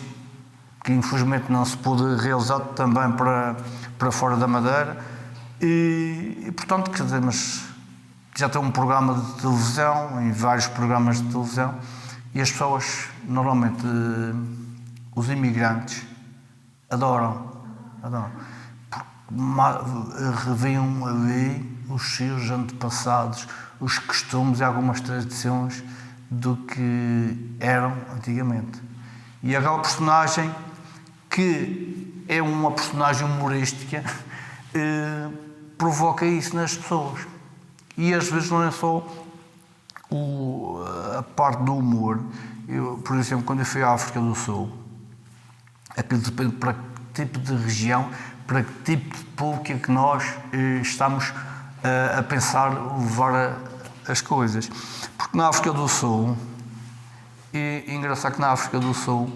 que infelizmente não se pôde realizar também para fora da Madeira. E portanto, quer dizer, mas já tem um programa de televisão, em vários programas de televisão, e as pessoas, normalmente, os imigrantes, adoram, porque reviam ali os seus antepassados, os costumes e algumas tradições do que eram antigamente. E aquela personagem, que é uma personagem humorística, provoca isso nas pessoas. E às vezes não é só a parte do humor. Por exemplo, quando eu fui à África do Sul, aquilo depende para que tipo de região, para que tipo de público é que nós estamos a pensar levar as coisas. Porque na África do Sul, é engraçado que na África do Sul,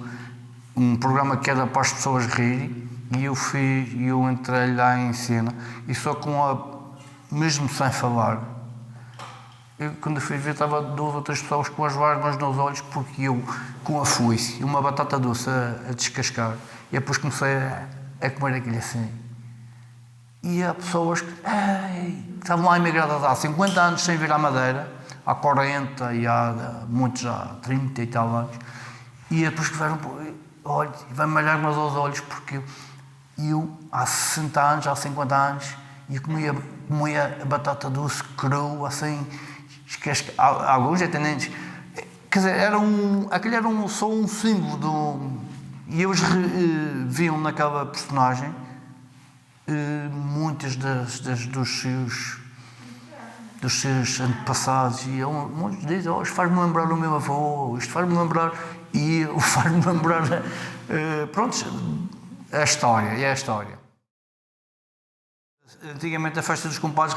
um programa que era para as pessoas rirem, e eu entrei lá em cena, e só mesmo sem falar, quando eu fui ver, estava 2 ou 3 pessoas com as lágrimas nos olhos, porque eu, com a foice e uma batata doce a descascar, e depois comecei a comer aquilo assim. E há pessoas que estavam lá imigradas há 50 anos sem vir à Madeira, há 40 e há muitos há 30 e tal anos, e depois que vieram, olha, vai-me malhar mais aos olhos, porque eu há 60 anos, há 50 anos, e comia a batata doce crua, assim, alguns atendentes, quer dizer, aquele era só um símbolo e eles viam naquela personagem muitas dos seus antepassados, e muitos dizem, isto faz-me lembrar o meu avô, isto faz-me lembrar, e faz-me lembrar, pronto, a história. Antigamente a Festa dos Compadres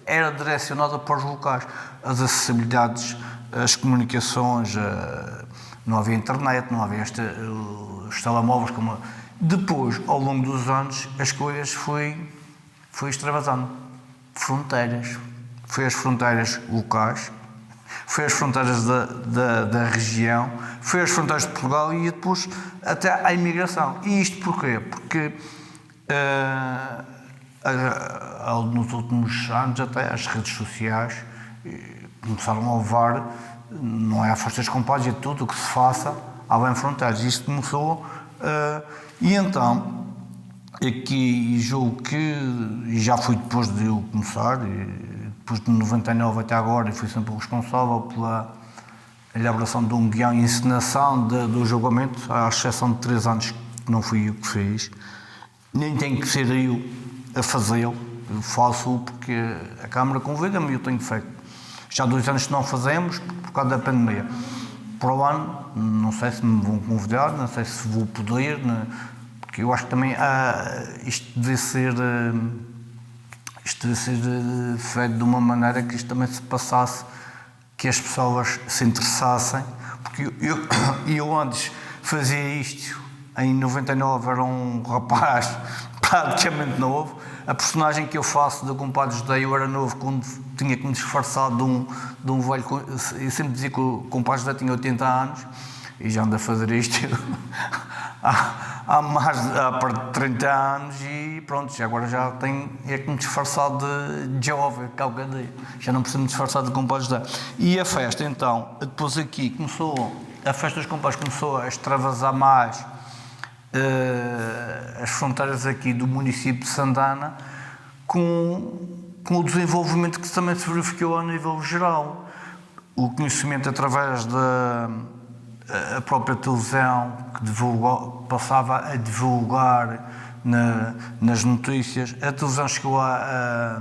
era direcionada para os locais, as acessibilidades, as comunicações, não havia internet, não havia os telemóveis. Depois, ao longo dos anos, as coisas foi extravasando. Fronteiras. Foi as fronteiras locais, foi as fronteiras da região, foi as fronteiras de Portugal e depois até a imigração. E isto porquê? Porque nos últimos anos até as redes sociais começaram a levar, não é a Festa dos Compadres, é tudo o que se faça além fronteiras. Isto começou e então aqui julgo que já fui depois de eu começar, depois de 99 até agora, e fui sempre o responsável pela elaboração de um guião e encenação do julgamento, à exceção de 3 anos que não fui eu que fiz, nem tenho que ser eu a fazê-lo, eu faço-o porque a Câmara convida-me e eu tenho feito. Já há 2 anos que não fazemos por causa da pandemia. Para o ano, não sei se me vão convidar, não sei se vou poder, porque eu acho que também isto deve ser feito de uma maneira que isto também se passasse, que as pessoas se interessassem, porque eu antes fazia isto, em 99 era um rapaz praticamente novo. A personagem que eu faço do compadre Judeu, eu era novo quando tinha que me disfarçar de um velho. Eu sempre dizia que o compadre Judeu tinha 80 anos e já anda a fazer isto há perto de 30 anos e pronto, agora já tenho que me disfarçar de jovem, qualquer dia. Já não preciso me disfarçar de compadre Judeu. E a festa então, depois aqui a festa dos compadres começou a extravasar mais as fronteiras aqui do município de Santana, com o desenvolvimento que também se verificou a nível geral. O conhecimento através da própria televisão, que passava a divulgar nas notícias. A televisão chegou a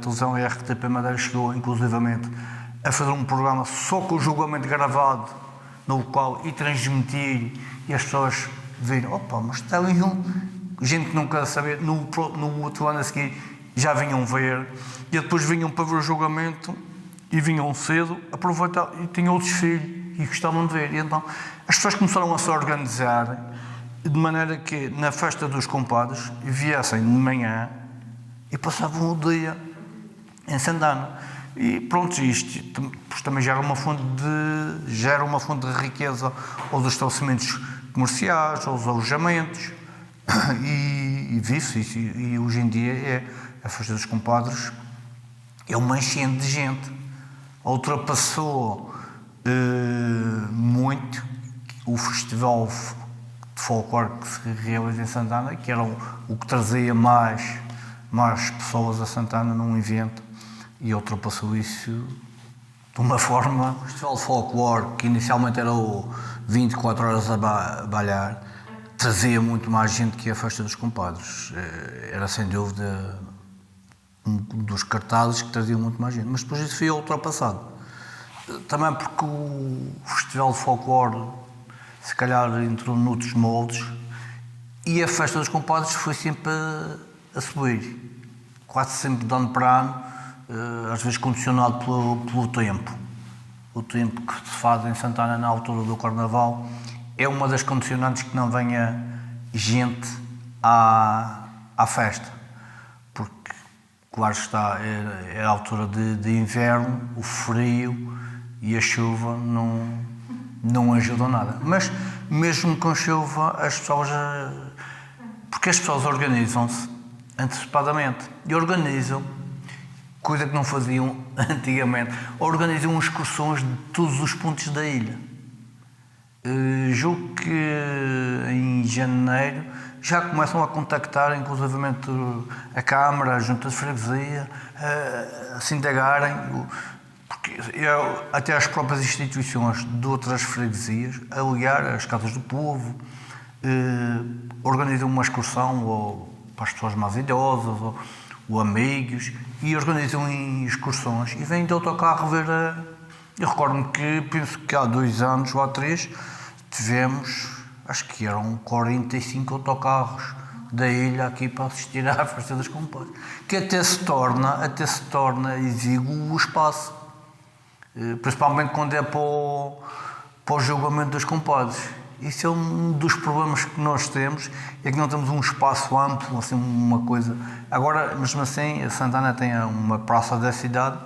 televisão RTP Madeira chegou inclusivamente a fazer um programa só com o julgamento gravado no local e transmitir, e as pessoas viram, opa, mas está ali gente que não quer saber, no outro ano a seguir já vinham ver, e depois vinham para ver o julgamento e vinham cedo, aproveitar, e tinham outros filhos e gostavam de ver. E então as pessoas começaram a se organizar de maneira que na festa dos compadres viessem de manhã e passavam o dia em Santana. E pronto, isto também gera uma fonte de riqueza aos estabelecimentos comerciais, aos alojamentos, e vive-se. E hoje em dia a festa dos compadres é uma enchente de gente. Ultrapassou muito o festival de folclore que se realiza em Santana, que era o que trazia mais pessoas a Santana num evento, e ultrapassou isso de uma forma. O festival de folclore, que inicialmente era o 24 horas a balhar, trazia muito mais gente que a festa dos compadres. Era sem dúvida um dos cartazes que trazia muito mais gente, mas depois isso foi ultrapassado. Também porque o festival de folclore se calhar entrou noutros moldes e a festa dos compadres foi sempre a subir, quase sempre de ano para ano, às vezes condicionado pelo tempo. O tempo que se faz em Santana na altura do Carnaval é uma das condicionantes que não venha gente à festa, porque, claro está, é a altura de inverno, o frio e a chuva não ajudam nada. Mas mesmo com chuva, porque as pessoas organizam-se antecipadamente e organizam, coisa que não faziam antigamente, organizam excursões de todos os pontos da ilha. Julgo que em janeiro já começam a contactar, inclusivamente a Câmara, a Junta de Freguesia, a se indagarem, porque até as próprias instituições de outras freguesias, aliar as casas do povo, organizam uma excursão ou para as pessoas mais idosas, ou amigos, e organizam excursões e vêm de autocarro ver Eu recordo-me que, penso que há 2 anos ou há 3, tivemos, acho que eram 45 autocarros da ilha aqui para assistir à festa dos compadres, que até se torna exíguo o espaço, principalmente quando é para o julgamento dos compadres. Isso é um dos problemas que nós temos, é que não temos um espaço amplo, assim, uma coisa. Agora, mesmo assim, a Santana tem uma praça da cidade,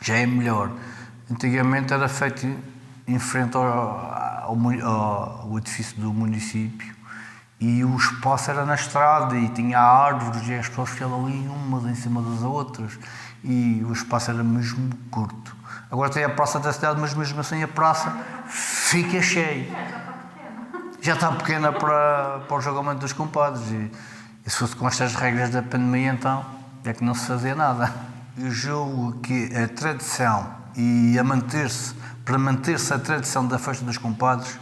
já é melhor. Antigamente era feito em frente ao edifício do município e o espaço era na estrada e tinha árvores e as pessoas ficavam ali umas em cima das outras e o espaço era mesmo curto. Agora tem a praça da cidade, mas mesmo assim a praça fica cheia. Já está pequena para o julgamento dos compadres e se fosse com estas regras da pandemia, então é que não se fazia nada. Eu julgo que a tradição e para manter-se a tradição da festa dos compadres,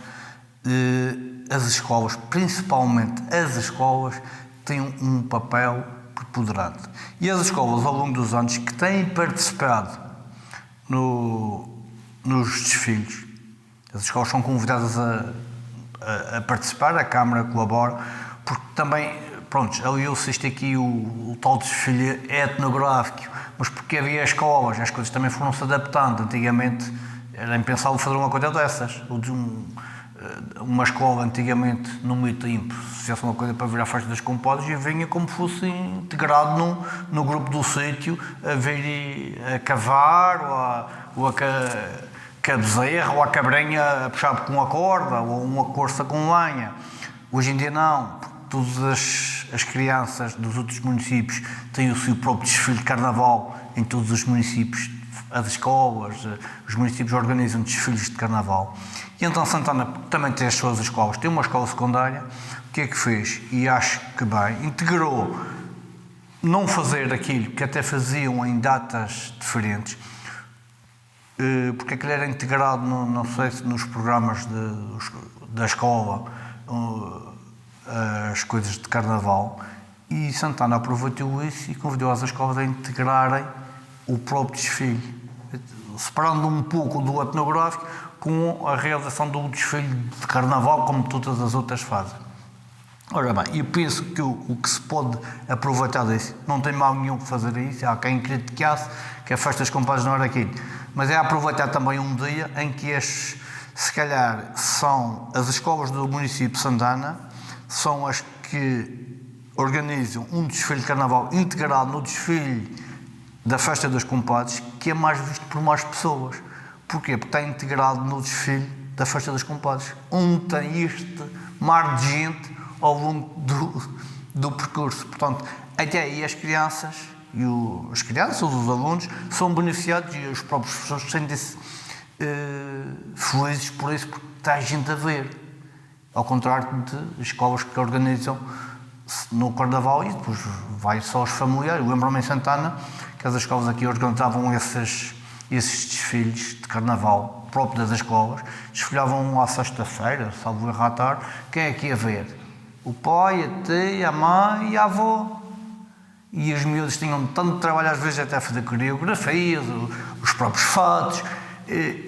as escolas, principalmente as escolas, têm um papel, porque preponderante. E as escolas, ao longo dos anos, que têm participado nos desfiles, as escolas são convidadas a participar, a Câmara colabora, porque também, pronto, ali eu assisti aqui o tal desfile etnográfico, mas porque havia escolas, as coisas também foram-se adaptando. Antigamente era impensável fazer uma coisa dessas. Uma escola antigamente, no meu tempo, se fizesse uma coisa para vir à festa das compadres, e vinha como fosse integrado no grupo do sítio, a vir a cavar, ou a bezerra, ou a cabrinha a puxar com a corda, ou uma corça com lenha. Hoje em dia não, porque todas as crianças dos outros municípios têm o seu próprio desfile de carnaval em todos os municípios. As escolas, os municípios organizam desfiles de carnaval. E então Santana também tem as suas escolas. Tem uma escola secundária. O que é que fez? E acho que bem, integrou não fazer aquilo que até faziam em datas diferentes, porque aquilo era integrado, não sei se nos programas da escola, as coisas de carnaval, e Santana aproveitou isso e convidou as escolas a integrarem o próprio desfile, separando um pouco do etnográfico com a realização do desfile de carnaval, como todas as outras fazem. Ora bem, eu penso que o que se pode aproveitar disso, não tem mal nenhum que fazer isso, há quem criticasse que a festa das compadres não era aquilo, mas é aproveitar também um dia em que se calhar são as escolas do município de Santana, são as que organizam um desfile de carnaval integrado no desfile da festa dos compadres, que é mais visto por mais pessoas. Porquê? Porque está integrado no desfile da festa dos compadres, onde tem este mar de gente ao longo do percurso. Portanto, até aí as crianças, os alunos, são beneficiados, e os próprios professores sentem-se felizes por isso, porque está gente a ver. Ao contrário de escolas que organizam no carnaval e depois vai só os familiares. Eu lembro-me em Santana que as escolas aqui organizavam esses desfiles de carnaval próprio das escolas, desfilavam à sexta-feira, salvo erro à tarde. Quem é que ia ver? O pai, a tia, a mãe e a avó. E os miúdos tinham tanto trabalho, às vezes até a fazer coreografias, os próprios fatos.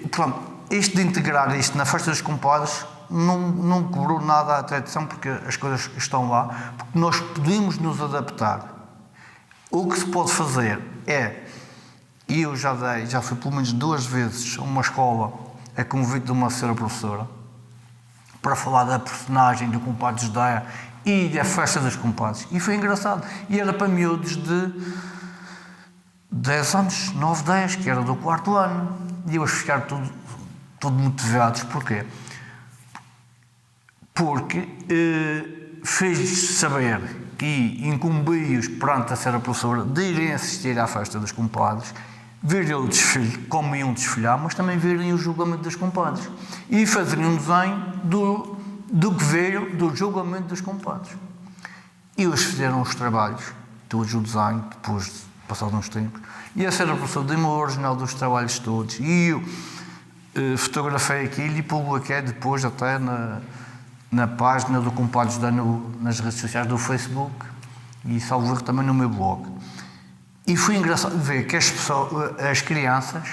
Portanto, isto de integrar isto na festa dos compadres não quebrou nada à tradição, porque as coisas estão lá, porque nós podemos nos adaptar. O que se pode fazer e eu já fui pelo menos 2 vezes a uma escola a convite de uma senhora professora para falar da personagem do compadre José e da festa dos compadres, e foi engraçado, e era para miúdos de 10 anos, 9, 10, que era do 4º ano, e eles ficaram tudo motivados. Porquê? Porque fez saber e incumbi-os perante a senhora professora de irem assistir à festa dos compadres, verem o desfile como iam desfilar, mas também verem o julgamento dos compadres e fazerem um desenho do que veio do julgamento dos compadres. E eles fizeram os trabalhos, todos o desenho, depois de passados uns tempos, e a senhora professora deu-me o original dos trabalhos todos, e eu fotografei aquilo e publiquei depois até na página do compadre José nas redes sociais do Facebook, e salvo erro também no meu blog. E foi engraçado ver que as crianças,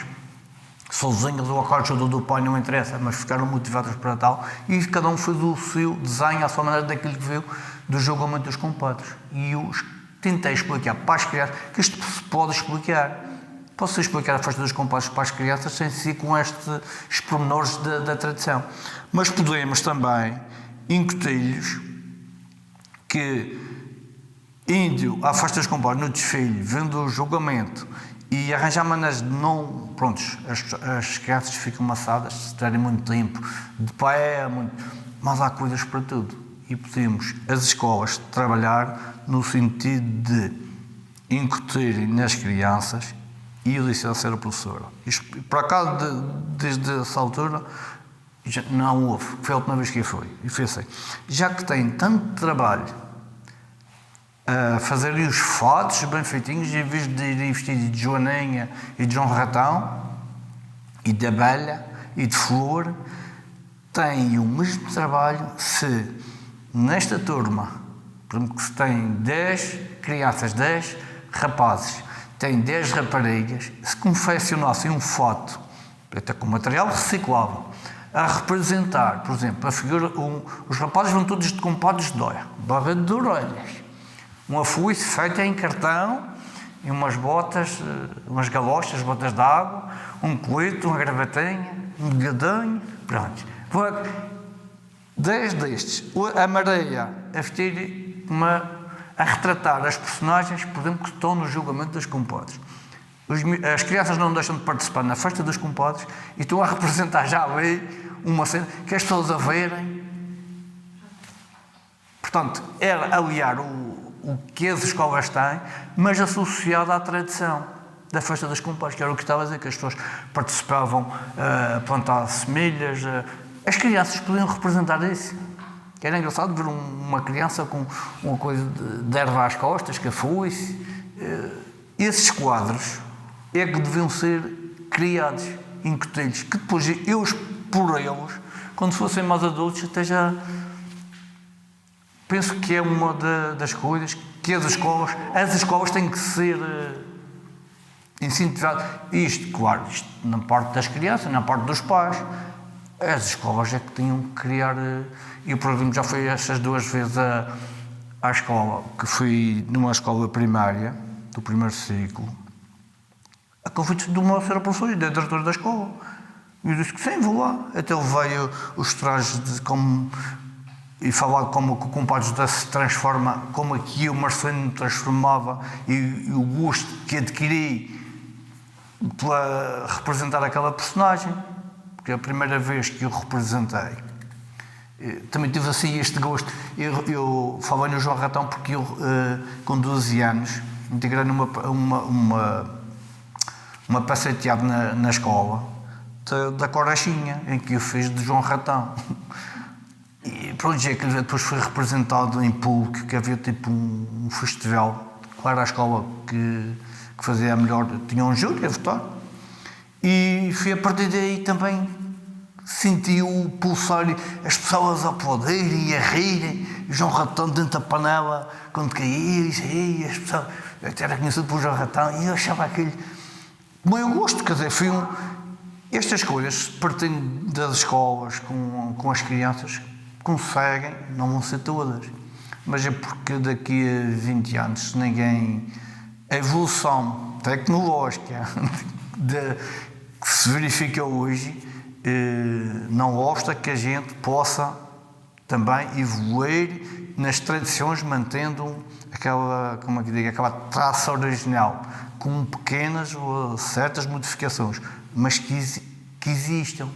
sozinhas ou a ajuda do pai, não interessa, mas ficaram motivadas para tal, e cada um fez o seu desenho à sua maneira daquilo que viu do julgamento dos compadres. E eu tentei explicar para as crianças que isto se pode explicar. Posso explicar a festa dos compadres para as crianças sem ser com estes pormenores da tradição. Mas podemos também incutir-lhes que, indo à festa dos compadres no desfile, vendo o julgamento e arranjar maneiras de não... Prontos, as crianças ficam maçadas se terem muito tempo de pé, mas há coisas para tudo. E podemos, as escolas, trabalhar no sentido de incutirem nas crianças, e eu disse a ser a professora. Isto, por acaso, desde essa altura, já não houve. Foi a última vez que eu fui. E foi assim. Já que tem tanto trabalho a fazerem os fatos bem feitinhos, em vez de irem vestidos de Joaninha e de João Ratão, e de abelha, e de flor, têm o mesmo trabalho se, nesta turma, Por exemplo, que se tem 10 crianças, 10 rapazes, tem 10 raparigas, se confeccionassem um fato, até com material reciclável, a representar, por exemplo, a figura, os rapazes vão todos de compadres de olho, barra de orelhas, uma foice feita em cartão e umas botas, umas galochas, botas de água, um colete, uma gravatinha, um gadinho, pronto. 10 destes, a Mareia a vestir a retratar as personagens, por exemplo, que estão no julgamento dos compadres. As crianças não deixam de participar na festa dos compadres e estão a representar já ali uma cena que as pessoas a verem. Portanto, era aliar o que as escolas têm, mas associado à tradição da festa dos compadres, que era o que estava a dizer, que as pessoas participavam a plantar semilhas. As crianças podiam representar isso. Era engraçado ver uma criança com uma coisa de erva às costas, que a foice. Esses quadros é que deviam ser criados, incutidos, que depois eu, por eles, quando fossem mais adultos, até já penso que é uma das coisas que as escolas têm que ser incentivadas. Isto, claro, isto na parte das crianças, na parte dos pais, as escolas é que tinham que criar. Eu, por exemplo, já fui estas 2 vezes à escola, que fui numa escola primária, do primeiro ciclo, a convite do meu ser professor e da diretora da escola. E eu disse que sim, vou lá. Até levei os trajes e falar como que o compadre se transforma, como aqui o Marcelino me transformava e o gosto que adquiri para representar aquela personagem, porque é a primeira vez que eu representei. Também tive assim este gosto. Eu falei no João Ratão porque eu, com 12 anos, integrei uma peça de teatro na escola, da Corachinha, em que eu fiz de João Ratão. E pronto, é que depois foi representado em público, que havia tipo um festival. Claro, a escola que fazia a melhor, tinha um júri a votar. E foi a partir daí também senti o pulsar, as pessoas a aplaudirem e a rirem, e o João Ratão dentro da panela, quando caía, e as pessoas, eu até era conhecido por João Ratão, e eu achava aquele bem gosto, quer dizer, estas coisas partem das escolas com as crianças, conseguem, não vão ser todas, mas é porque daqui a 20 anos a evolução tecnológica que se verifica hoje não gosta que a gente possa também evoluir nas tradições, mantendo aquela traça original, com pequenas ou certas modificações, mas que existam.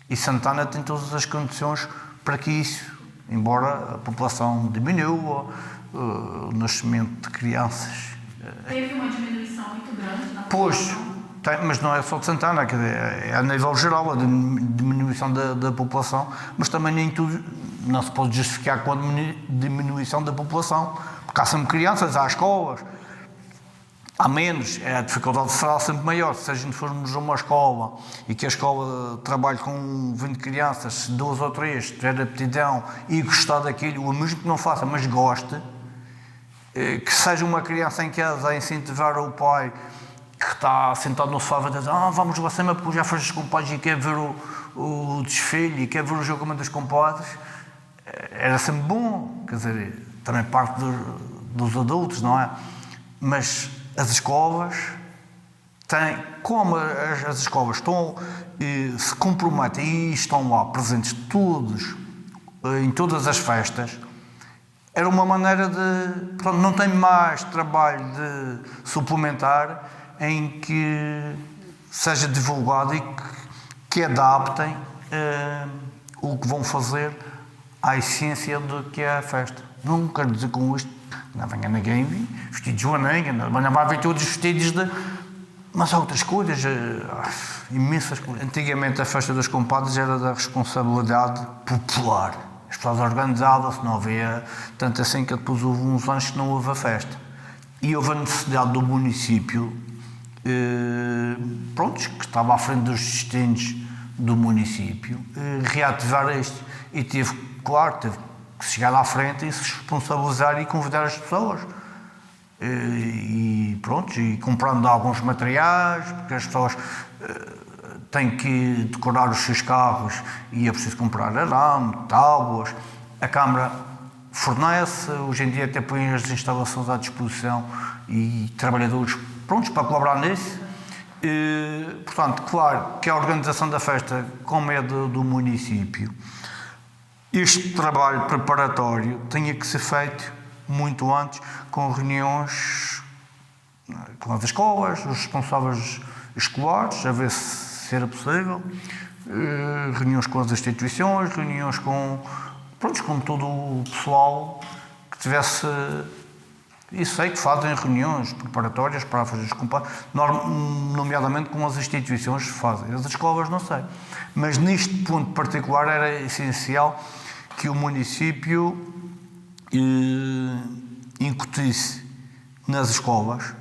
E Santana tem todas as condições para que isso, embora a população diminua, o nascimento de crianças. Teve uma diminuição muito grande na Pois, população. mas não é só de Santana, quer dizer, é a nível geral a diminuição da população, mas também nem tudo, não se pode justificar com a diminuição da população, porque há sempre crianças, há escolas, há menos, a dificuldade será sempre maior. Se a gente formos a uma escola e que a escola trabalhe com 20 crianças, 2 ou 3, tiver aptidão e gostar daquilo, ou mesmo que não faça, mas goste, que seja uma criança em casa a incentivar o pai que está sentado no sofá a dizer vamos lá cima porque já foste os compadres e quer ver o desfile e quer ver o julgamento dos compadres, era sempre bom, quer dizer, também parte dos adultos, não é? Mas as escolas têm, como as escolas se comprometem e estão lá presentes todos, em todas as festas, era uma maneira de, portanto, não tem mais trabalho de suplementar em que seja divulgado e que adaptem o que vão fazer à essência do que é a festa. Não quero dizer com isto, não venha ninguém vestido de joaninha, não vai ver todos vestidos de... Mas há outras coisas, imensas coisas. Antigamente a festa dos compadres era da responsabilidade popular. As pessoas organizavam-se, não havia tanto assim que depois houve uns anos que não houve a festa. E houve a necessidade do município, que estava à frente dos destinos do município, reativar isto. E teve que que se chegar lá à frente e se responsabilizar e convidar as pessoas. E pronto, e comprando alguns materiais, porque as pessoas têm que decorar os seus carros e é preciso comprar arame, tábuas. A Câmara fornece, hoje em dia até põe as instalações à disposição e trabalhadores prontos para colaborar nisso. Portanto, claro que a organização da festa, como é do município, este trabalho preparatório tinha que ser feito muito antes, com reuniões com as escolas, os responsáveis escolares, a ver se era possível, reuniões com as instituições, reuniões com todo o pessoal que tivesse. E sei que fazem reuniões preparatórias para fazer os comparos, nomeadamente com as instituições que fazem. As escolas não sei. Mas neste ponto particular era essencial que o município incutisse nas escolas,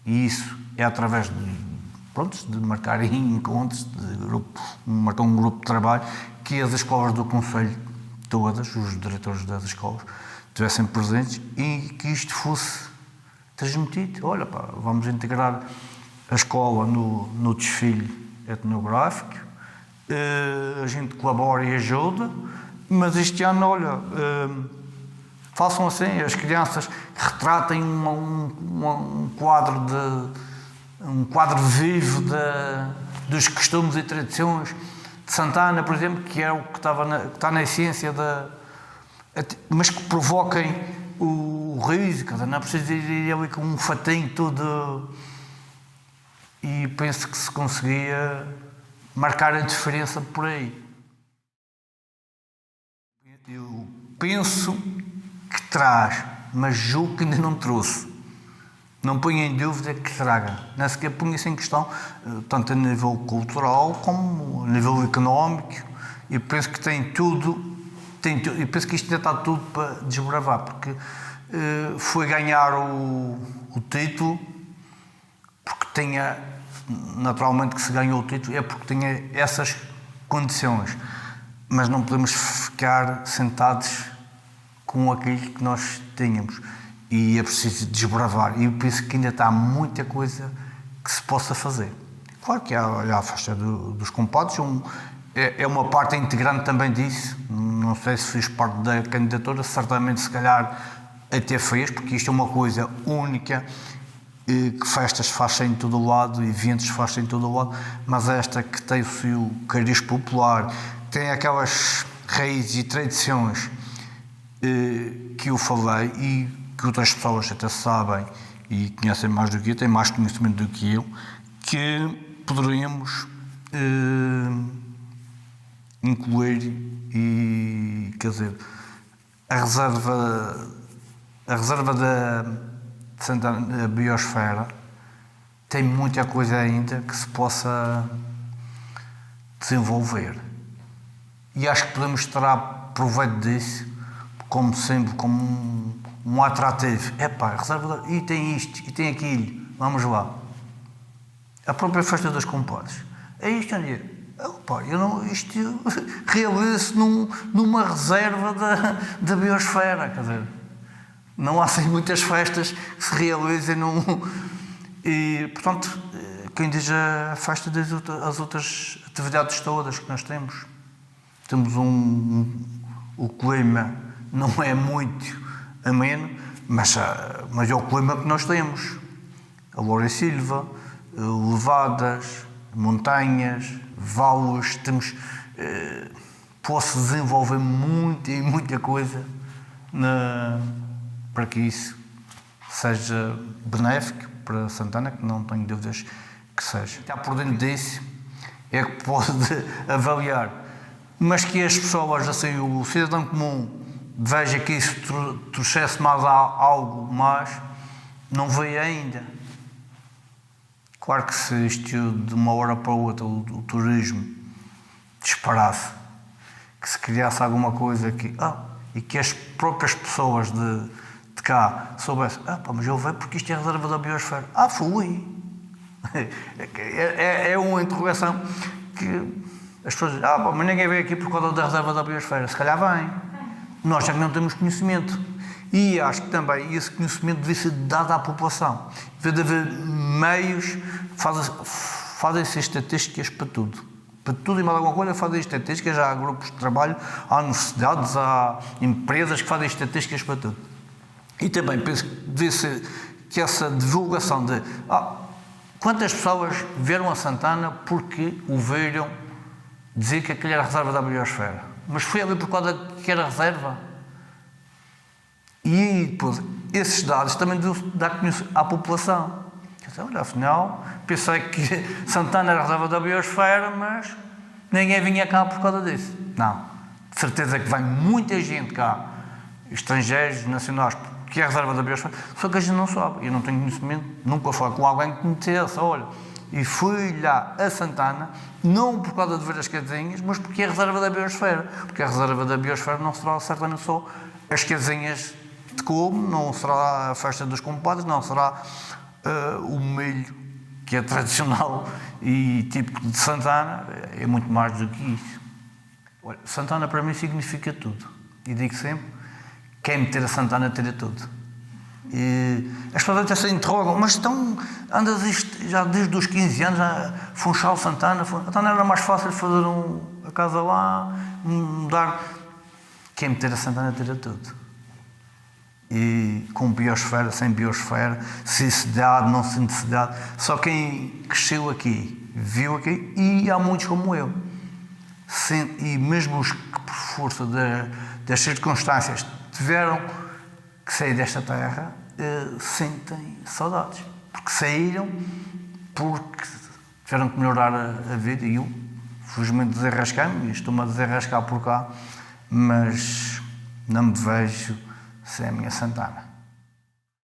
e isso é através de marcar encontros, marcar um grupo de trabalho, que as escolas do concelho, todas, os diretores das escolas, estivessem presentes e que isto fosse transmitido. Olha, pá, vamos integrar a escola no desfile etnográfico, a gente colabora e ajuda, mas este ano, olha, façam assim, as crianças retratem um quadro vivo dos costumes e tradições de Santana, por exemplo, que é o que está na essência mas que provoquem o riso, não é preciso ir ali com um fatinho todo. E penso que se conseguia marcar a diferença por aí. Eu penso que traz, mas julgo que ainda não trouxe. Não ponho em dúvida que traga. Nem sequer ponho isso em questão, tanto a nível cultural como a nível económico. E penso que tem tudo. E penso que isto ainda está tudo para desbravar, porque foi ganhar o título, porque tinha, naturalmente que se ganhou o título, é porque tinha essas condições. Mas não podemos ficar sentados com aquilo que nós tínhamos. E é preciso desbravar. E eu penso que ainda está muita coisa que se possa fazer. Claro que há a festa dos compadres, é uma parte integrante também disso. Não sei se fiz parte da candidatura, certamente se calhar até fez, porque isto é uma coisa única, que festas fazem em todo o lado, eventos fazem em todo o lado, mas esta que tem o seu cariz popular, tem aquelas raízes e tradições que eu falei e que outras pessoas até sabem e conhecem mais do que eu, têm mais conhecimento do que eu, que poderíamos incluir e, quer dizer, a reserva de Santana, a biosfera, tem muita coisa ainda que se possa desenvolver. E acho que podemos tirar proveito disso como símbolo, como um atrativo. Epá, reserva e tem isto, e tem aquilo, vamos lá. A própria festa dos compadres. É isto, André. Opa, isto realiza-se numa reserva da biosfera, quer dizer, não há assim muitas festas que se realizem e, portanto, quem diz a festa diz as outras atividades todas que nós temos. Temos o clima não é muito ameno, mas é o clima que nós temos. A Loura e Silva, levadas, montanhas, vales, temos, posso desenvolver muita coisa para que isso seja benéfico para Santana, que não tenho dúvidas que seja. Está por dentro disso é que pode avaliar, mas que as pessoas, assim, o cidadão comum veja que isso trouxesse mais algo mais, não vê ainda. Claro que se isto de uma hora para outra o turismo disparasse, que se criasse alguma coisa e que as próprias pessoas de cá soubessem, mas eu vejo porque isto é a reserva da biosfera. Fui! É uma interrogação que as pessoas dizem, mas ninguém veio aqui por causa da reserva da biosfera. Se calhar vem. Nós é que não temos conhecimento. E acho que também esse conhecimento devia ser dado à população. Deve haver meios, fazem-se estatísticas para tudo. Para tudo e mais alguma coisa fazem estatísticas, há grupos de trabalho, há universidades, há empresas que fazem estatísticas para tudo. E também penso que devia ser que essa divulgação de quantas pessoas vieram a Santana porque o viram dizer que aquilo era a reserva da biosfera. Mas foi ali por causa que era reserva. E depois, esses dados também deviam dar conhecimento à população. Olha, afinal, pensei que Santana era a reserva da biosfera, mas ninguém vinha cá por causa disso. Não. De certeza que vem muita gente cá, estrangeiros, nacionais, que é a reserva da biosfera, só que a gente não sabe. Eu não tenho conhecimento, nunca falei com alguém que me dissesse, olha, e fui lá a Santana, não por causa de ver as casinhas, mas porque é a reserva da biosfera. Porque a reserva da biosfera não será certamente só as casinhas de como, não será a festa dos compadres, não será o milho, que é tradicional e típico de Santana, é muito mais do que isso. Olha, Santana para mim significa tudo. E digo sempre, quem meter a Santana tira tudo. E as pessoas até se interrogam, mas então andas isto, já desde os 15 anos a Funchal Santana, então não era mais fácil fazer a casa lá, mudar. Quem meter a Santana tira tudo. E com biosfera, sem biosfera, cidade, não cidade, só quem cresceu aqui, viu aqui, e há muitos como eu. E mesmo os que por força das circunstâncias tiveram que sair desta terra, sentem saudades, porque saíram, porque tiveram que melhorar a vida, e eu felizmente desenrasquei-me, e estou-me a desenrascar por cá, mas não me vejo sem a minha Santana.